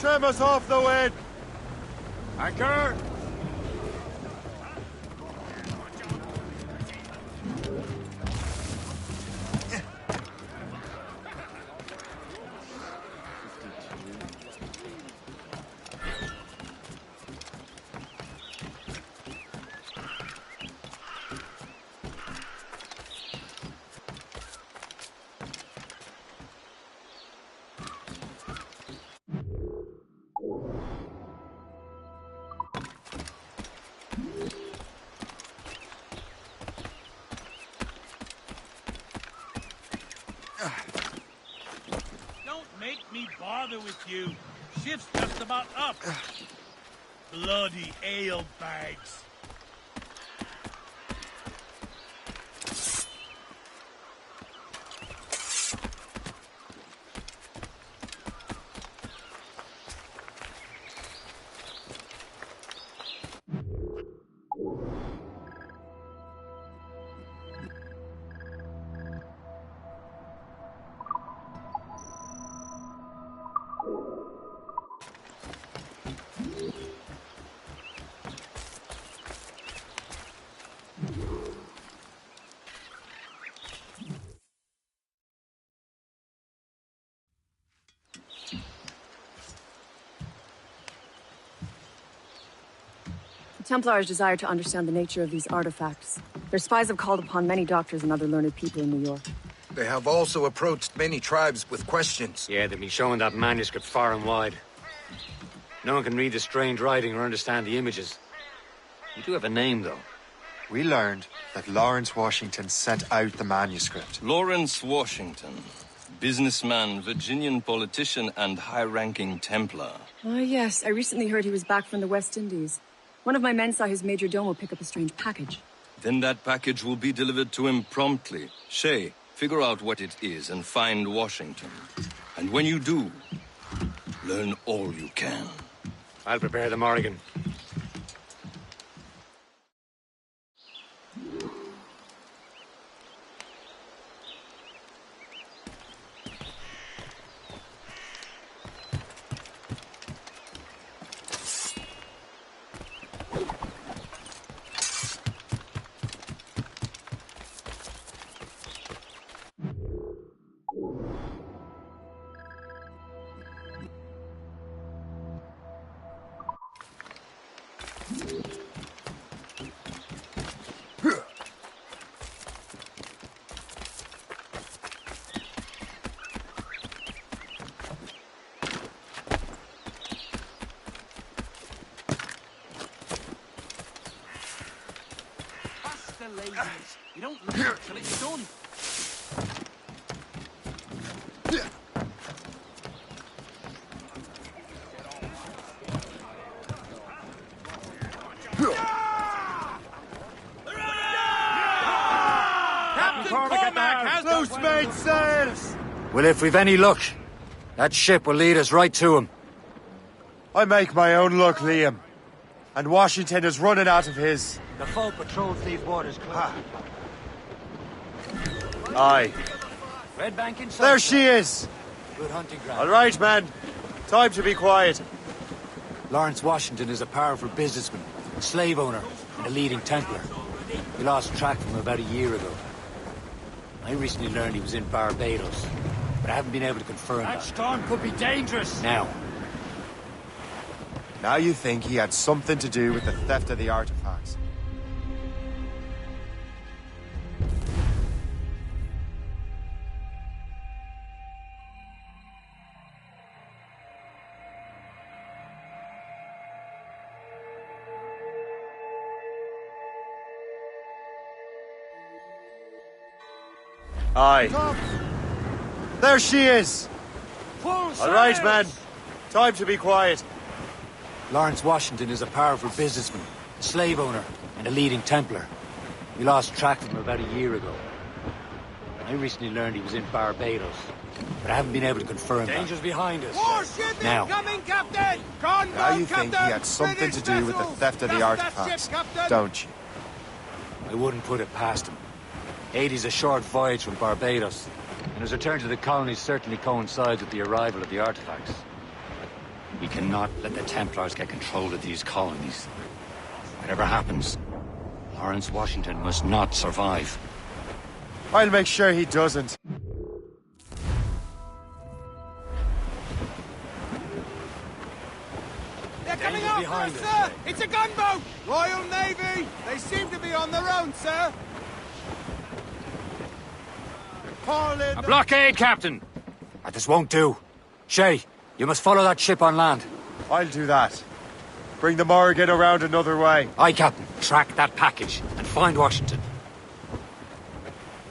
Trim us off the wind! Anchor! Don't make me bother with you. Shift's just about up. Bloody ale bags. The Templars desire to understand the nature of these artifacts. Their spies have called upon many doctors and other learned people in New York. They have also approached many tribes with questions. Yeah, they've been showing that manuscript far and wide. No one can read the strange writing or understand the images. You do have a name, though. We learned that Lawrence Washington sent out the manuscript. Lawrence Washington. Businessman, Virginian politician, and high-ranking Templar. Ah, yes. I recently heard he was back from the West Indies. One of my men saw his major domo pick up a strange package. Then that package will be delivered to him promptly. Shay, figure out what it is and find Washington. And when you do, learn all you can. I'll prepare the Morrigan. You don't look till it's done. Captain Cormac has Loose made sails! Well, if we've any luck, that ship will lead us right to him. I make my own luck, Liam. And Washington is running out of his. The foe patrols these waters clear. Aye. Red Bank inside. There she is! Good hunting ground. All right, men. Time to be quiet. Lawrence Washington is a powerful businessman, a slave owner, and a leading Templar. We lost track of him about a year ago. I recently learned he was in Barbados, but I haven't been able to confirm that. That storm could be dangerous. Now. Now you think he had something to do with the theft of the artifacts. Aye. There she is! All right, men. Time to be quiet. Lawrence Washington is a powerful businessman, a slave owner, and a leading Templar. We lost track of him about a year ago. I recently learned he was in Barbados, but I haven't been able to confirm that. Danger's behind us. Warship Now. incoming, Captain! Gone, Now you Captain! think he had something to do with the theft of the artifacts, don't you? I wouldn't put it past him. 80's a short voyage from Barbados, and his return to the colonies certainly coincides with the arrival of the artifacts. We cannot let the Templars get control of these colonies. Whatever happens, Lawrence Washington must not survive. I'll make sure he doesn't. They're coming Danger's up, behind sir! us. It's a gunboat! Royal Navy! They seem to be on their own, sir! Call in. A blockade, Captain! This won't do. Shay, you must follow that ship on land. I'll do that. Bring the Morrigan around another way. Aye, Captain. Track that package and find Washington.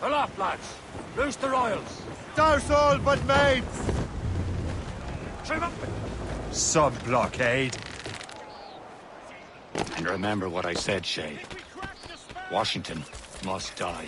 Aloft, lads. Loose the royals. Douse all but mates. Trim up. Sub-blockade. And remember what I said, Shay. Washington must die.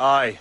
Aye.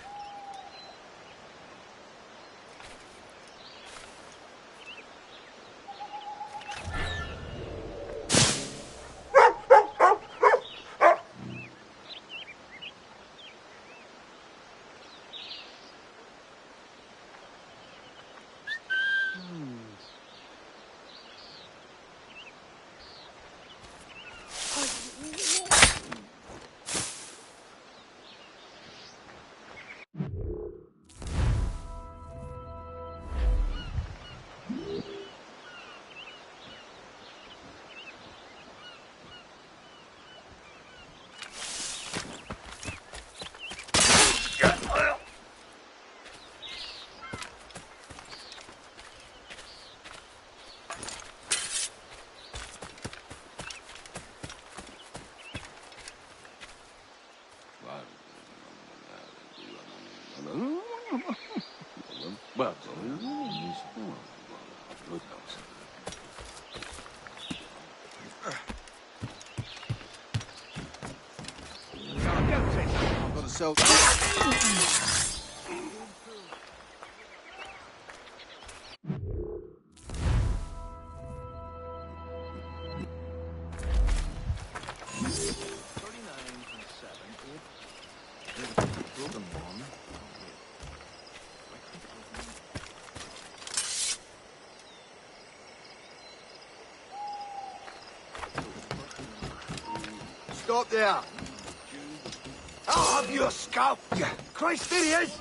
So... Stop there. I'll have your scalp. Christ, there he is.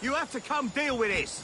You have to come deal with this.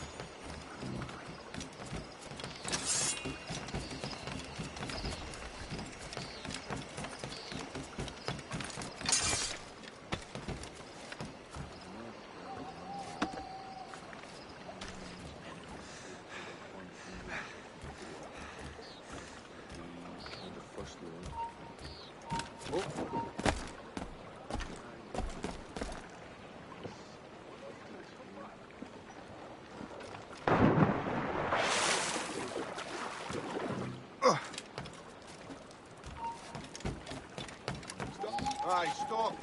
Right, stop.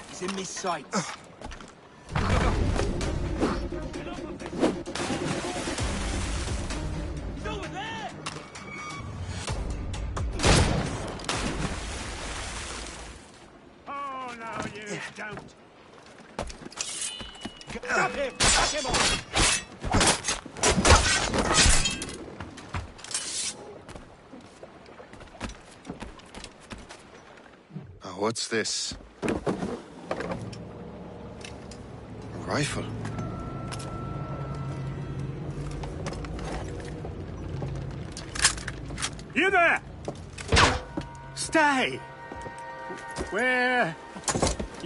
He's in me sights. Oh, no, you don't. Stop him! Knock him off! What's this? A rifle. You there! Stay! Where?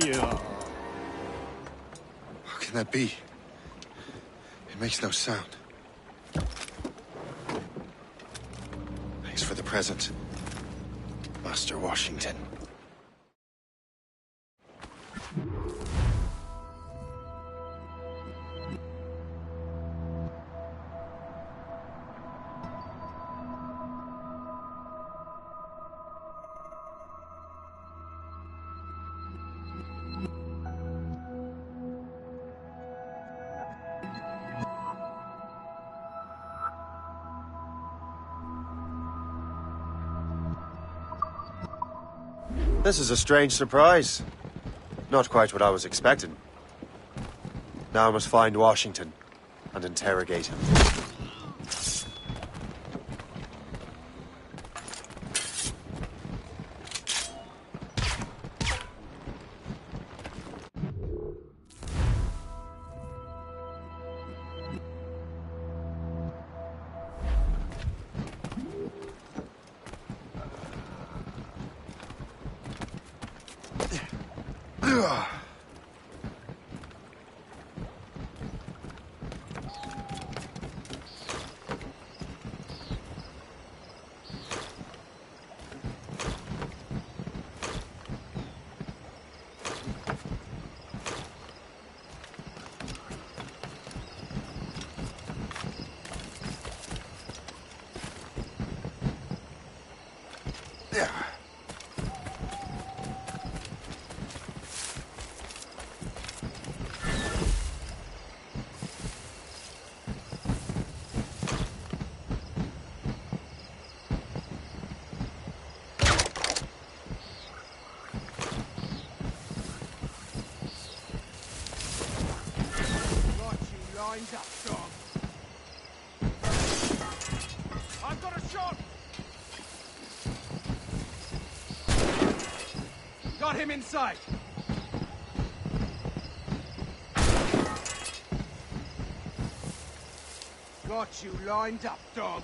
You. How can that be? It makes no sound. Thanks for the present, Master Washington. This is a strange surprise. Not quite what I was expecting. Now I must find Washington and interrogate him. I've got a shot! Got him inside! Got you lined up, dog.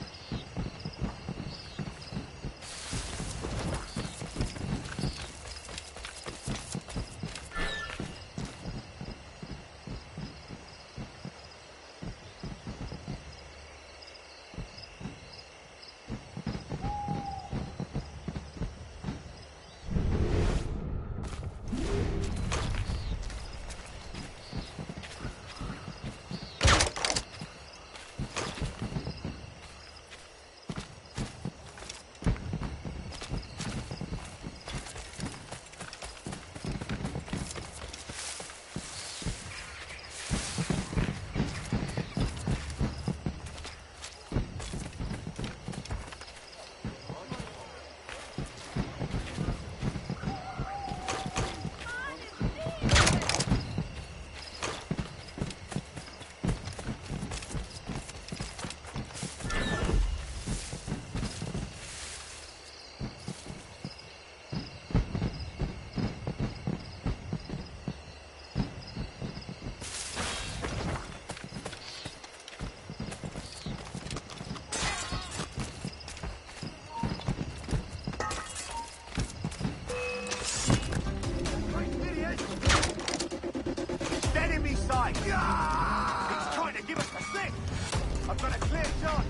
He's trying to give us the slip! I've got a clear shot!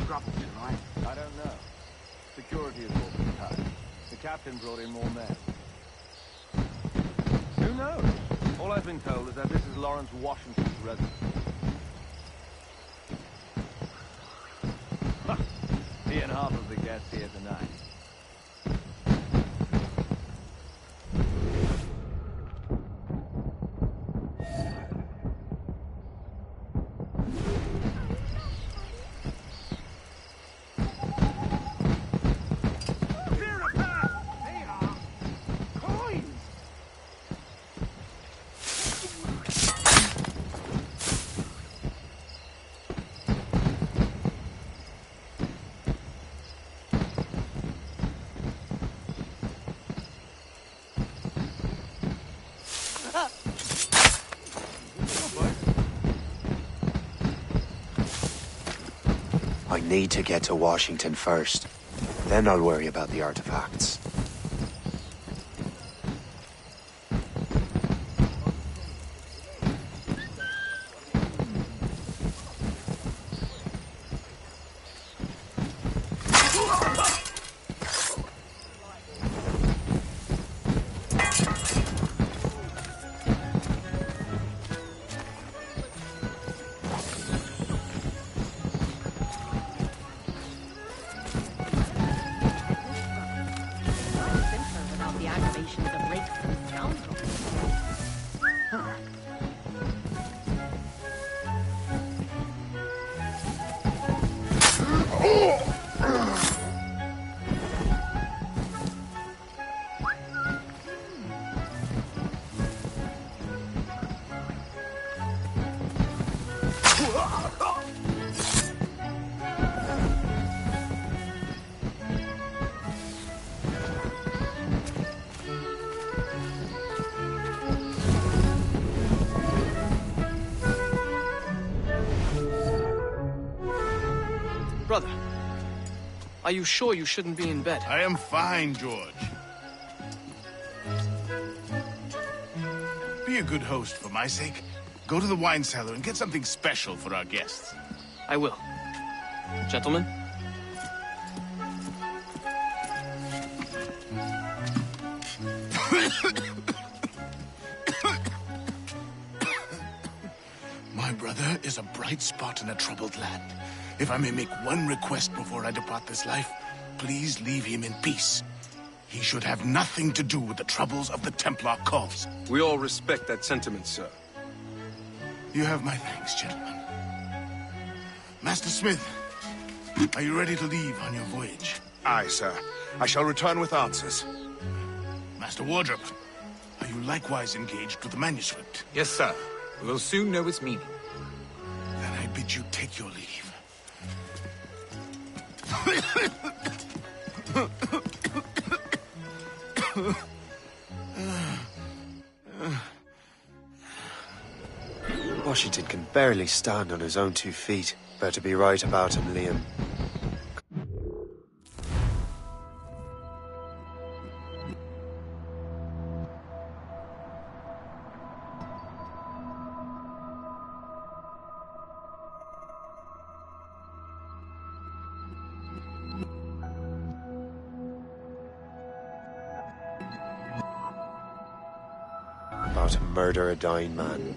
trouble tonight? I don't know. Security is awfully tight. The captain brought in more men. Who knows? All I've been told is that this is Lawrence Washington's residence. He and half of the guests here tonight. I need to get to Washington first. Then I'll worry about the artifacts. Brother, are you sure you shouldn't be in bed? I am fine, George. Be a good host for my sake. Go to the wine cellar and get something special for our guests. I will. Gentlemen? My brother is a bright spot in a troubled land. If I may make one request before I depart this life, please leave him in peace. He should have nothing to do with the troubles of the Templar cause. We all respect that sentiment, sir. You have my thanks, gentlemen. Master Smith, are you ready to leave on your voyage? Aye, sir. I shall return with answers. Master Wardrop, are you likewise engaged with the manuscript? Yes, sir. We will soon know its meaning. Then I bid you take your leave. Washington can barely stand on his own 2 feet. Better be right about him, Liam. About to murder a dying man.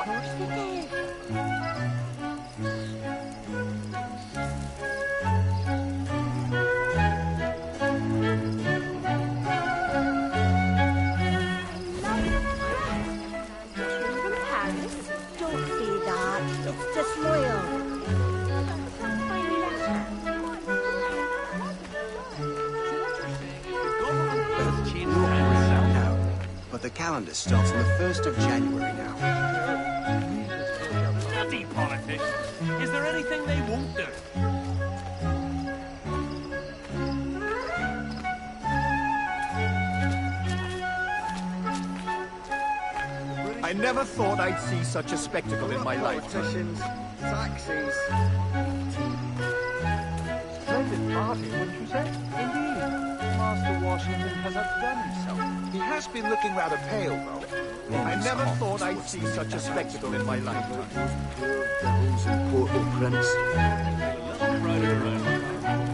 course it is. Don't say that. It's disloyal. But the calendar starts on the 1st of January now. Bloody politicians! Is there anything they won't do? I never thought I'd see such a spectacle in my lifetime. Taxis. Splendid party, wouldn't you say? Indeed. Master Washington has outdone himself. He has been looking rather pale, though. I never thought I'd see such a spectacle in my lifetime. Devils and Portal Prince.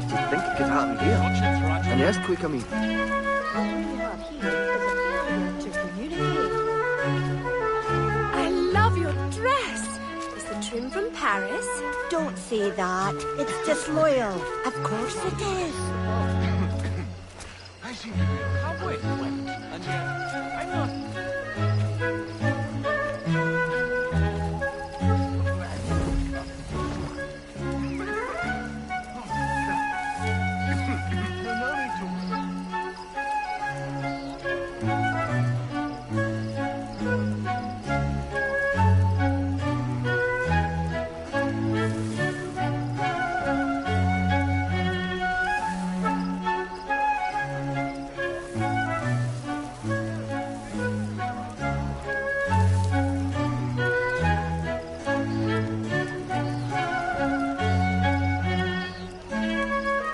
Do you think it could happen here? An earthquake, I mean. All we have here is a failure to communicate. I love your dress. Is the trim from Paris? Don't say that. It's disloyal. Of course it is. I seem to be a cowboy, and yet I'm not.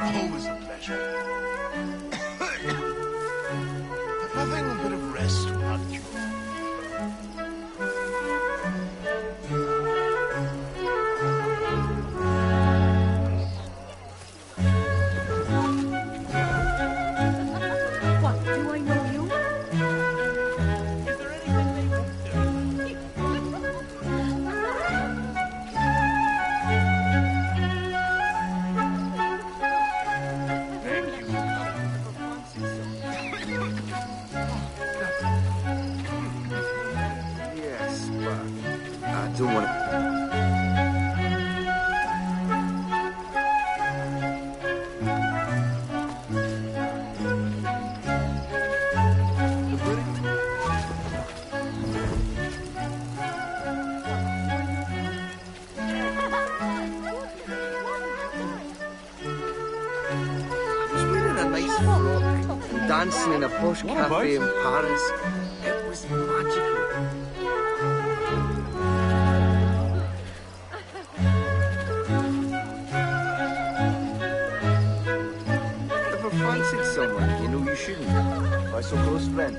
Always a pleasure. Nothing a bit of rest without you. What, do I know you? Is there anything they won't do? Yes, but I don't want to. I was wearing a nice frock and dancing in a posh cafe in Paris. It was magical. Ever fancied someone you know you shouldn't? My so close friend.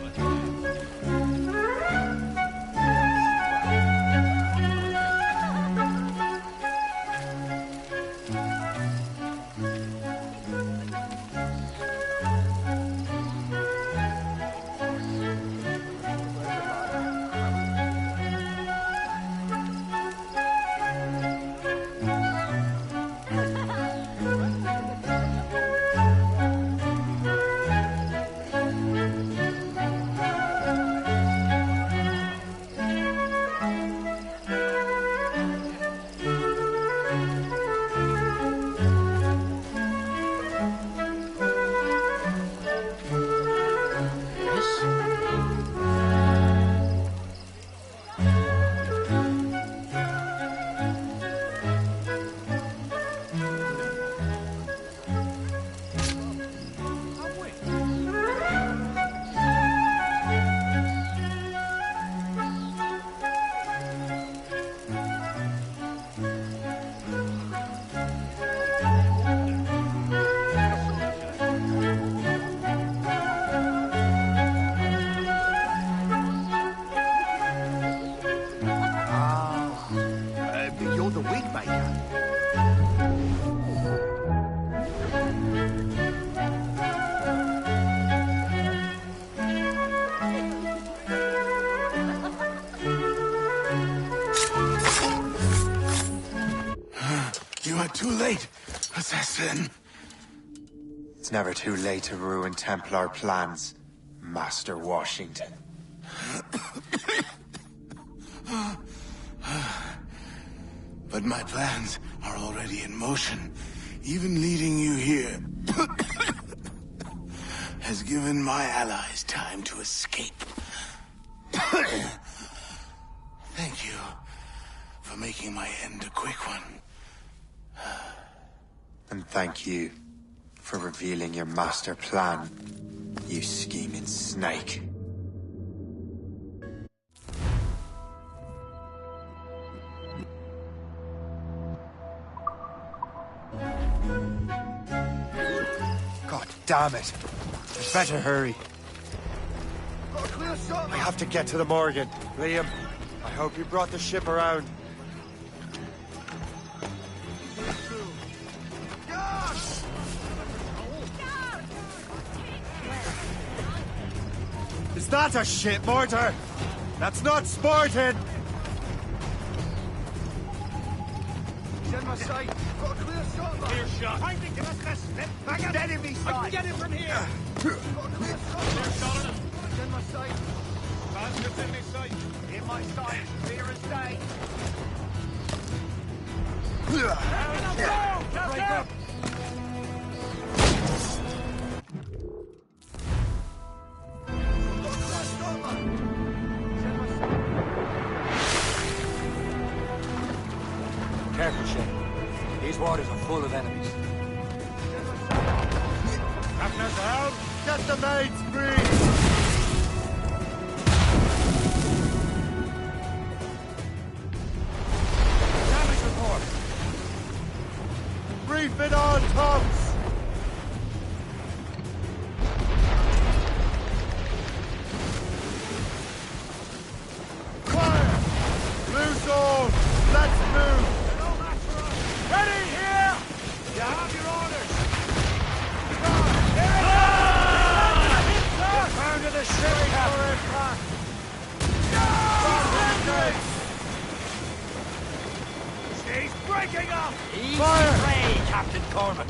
it too late, assassin? It's never too late to ruin Templar plans, Master Washington. But my plans are already in motion. Even leading you here has given my allies time to escape. Thank you for making my end a quick one. And thank you for revealing your master plan, you scheming snake. God damn it. I'd better hurry. I have to get to the Morgan. Liam, I hope you brought the ship around. Is that a ship mortar? That's not sporting! He's in my sight. Got a clear shot. Clear shot. I think that's the slip. Back at enemy side. I can get him from here. Got a clear shot. Clear shot on him. He's in my sight. Transcript's in my sight. In my sight. Clear as day. Break up. Careful, Shane. These waters are full of enemies. Captain's help! Get the mates free! Damage report! Brief it on, Toms! Fire! Loose all! Let's move! Ready here! You have your orders! Return to the ship, Captain! She's breaking up! Fire! Play, Captain Cormac.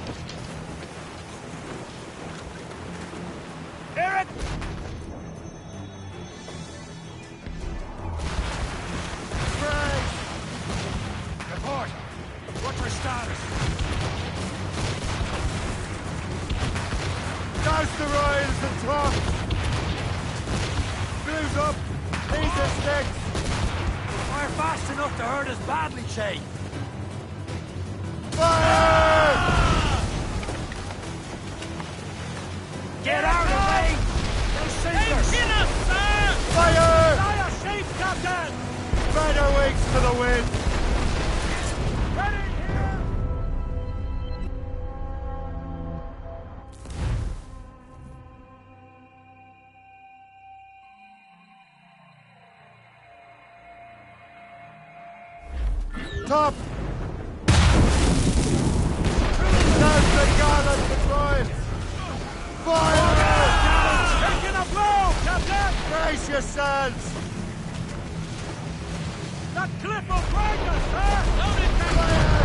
Hear it! Report! What's our status? Douse the royals and tops! Blues up! These are sticks! Fire fast enough to hurt us badly, Shay. Fire! Get out of the way! They'll sink us! Get us, sir! Fire! Fly a sheep, Captain! Spread our wings to the wind! Ready here! Top! Down the gallant patrol! Fire! Taking a blow, Captain! Brace yourselves! That cliff will break us, sir! Loaded, Fire!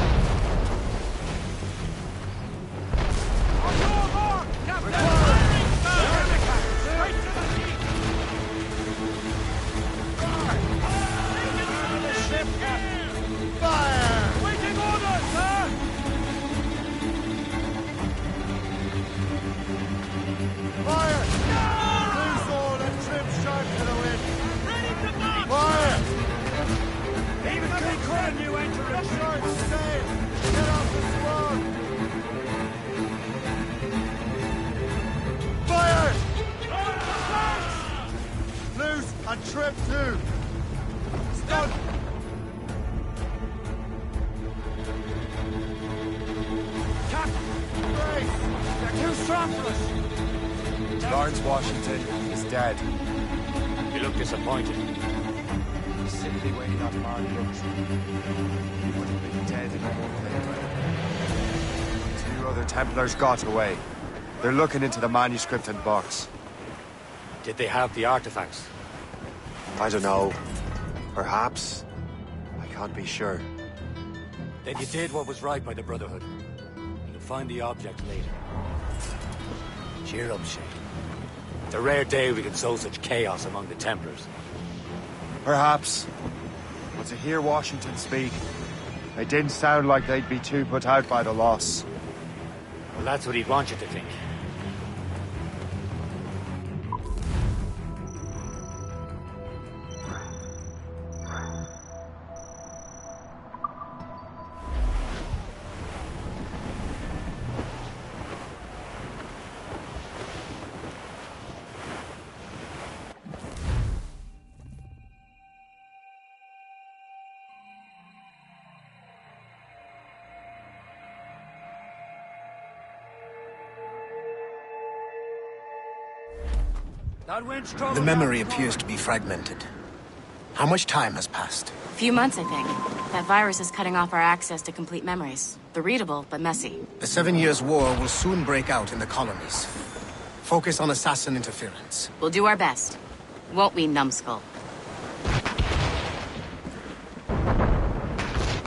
On your mark, Captain! Firing, sir! Straight to the sea! Taking out of the ship, Captain! Fire! Waiting orders, sir! Fire! Loose all and trim sharp to the wind! Ready to knock! Fire! Even if they could, you enter The a short sail! Get off the squad! Fire! Loose and trim too! Stun! Captain! Brace! They're too strong for us! Lawrence Washington is dead. You look disappointed. He's simply waiting on Mark Brooks. He would have been dead in a moment. 2 other Templars got away. They're looking into the manuscript and box. Did they have the artifacts? I don't know. Perhaps. I can't be sure. Then you did what was right by the Brotherhood. You'll find the object later. Cheer up, Shay. It's a rare day we can sow such chaos among the Templars. Perhaps. But to hear Washington speak, it didn't sound like they'd be too put out by the loss. Well, that's what he'd want you to think. The memory appears to be fragmented. How much time has passed? A few months, I think. That virus is cutting off our access to complete memories. They're readable, but messy. The 7 Years' War will soon break out in the colonies. Focus on assassin interference. We'll do our best. Won't we, numbskull?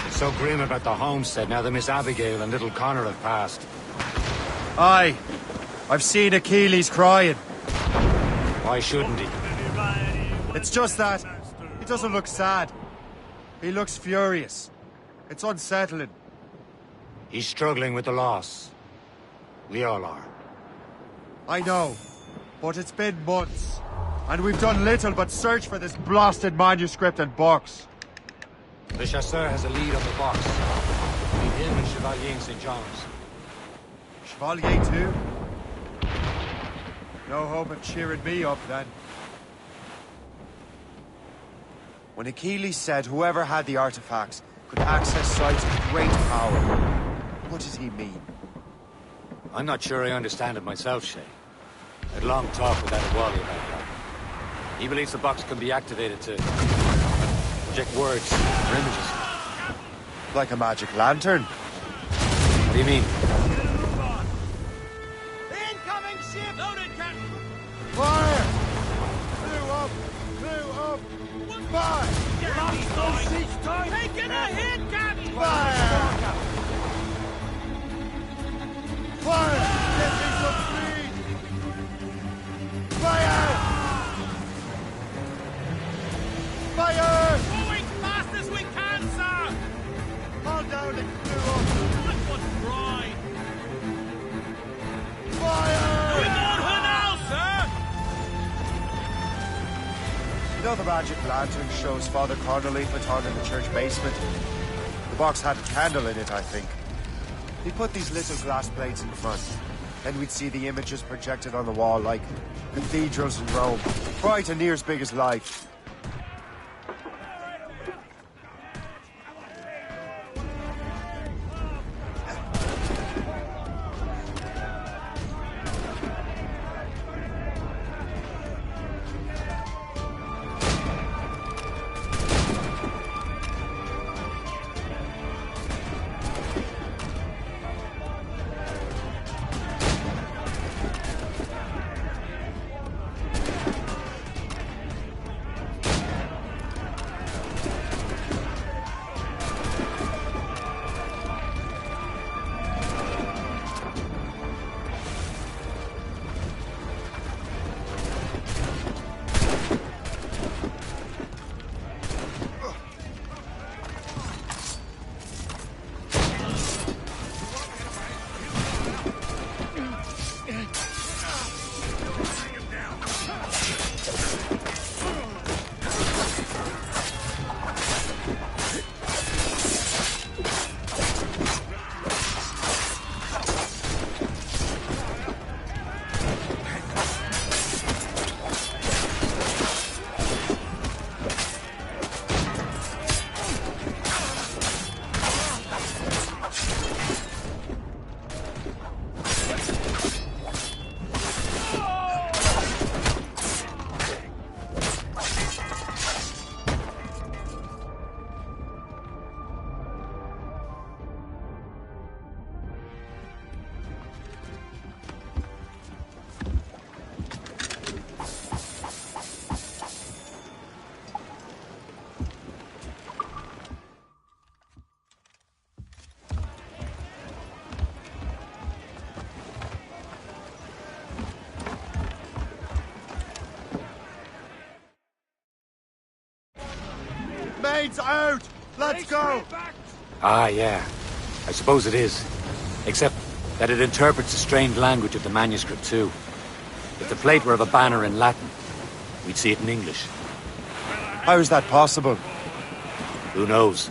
It's so grim about the homestead now that Miss Abigail and little Connor have passed. Aye. I've seen Achilles crying. Why shouldn't he? It's just that he doesn't look sad. He looks furious. It's unsettling. He's struggling with the loss. We all are. I know, but it's been months, and we've done little but search for this blasted manuscript and box. The chasseur has a lead on the box. Meet him and Chevalier in St. John's. Chevalier too? No hope of cheering me up, then. When Achilles said whoever had the artifacts could access sites of great power, what did he mean? I'm not sure I understand it myself, Shay. I had a long talk with Adewale about that. He believes the box can be activated to project words or images. Like a magic lantern? What do you mean? Incoming ship! Loaded, Captain! Fire! Blew up! Blew up! Fire! Lost those seats tight! Taking a hit, Captain! Fire! Fire! Get me some speed! Fire! Fire! Going fast as we can, sir! Hold down and blew up! That was dry! Fire! We're on her now, sir! You know the magic lantern shows Father Connolly put on in the church basement? The box had a candle in it, I think. He put these little glass plates in front. Then we'd see the images projected on the wall like cathedrals in Rome. Bright and near as big as life. blade's out! Let's go! Ah, yeah. I suppose it is. Except that it interprets the strange language of the manuscript, too. If the plate were of a banner in Latin, we'd see it in English. How is that possible? Who knows?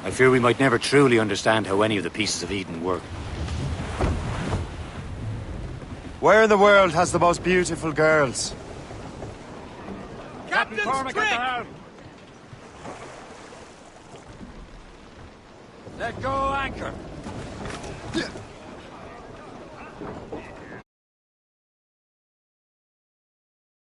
I fear we might never truly understand how any of the pieces of Eden work. Where in the world has the most beautiful girls? Captain Cormac at the helm! Let go anchor!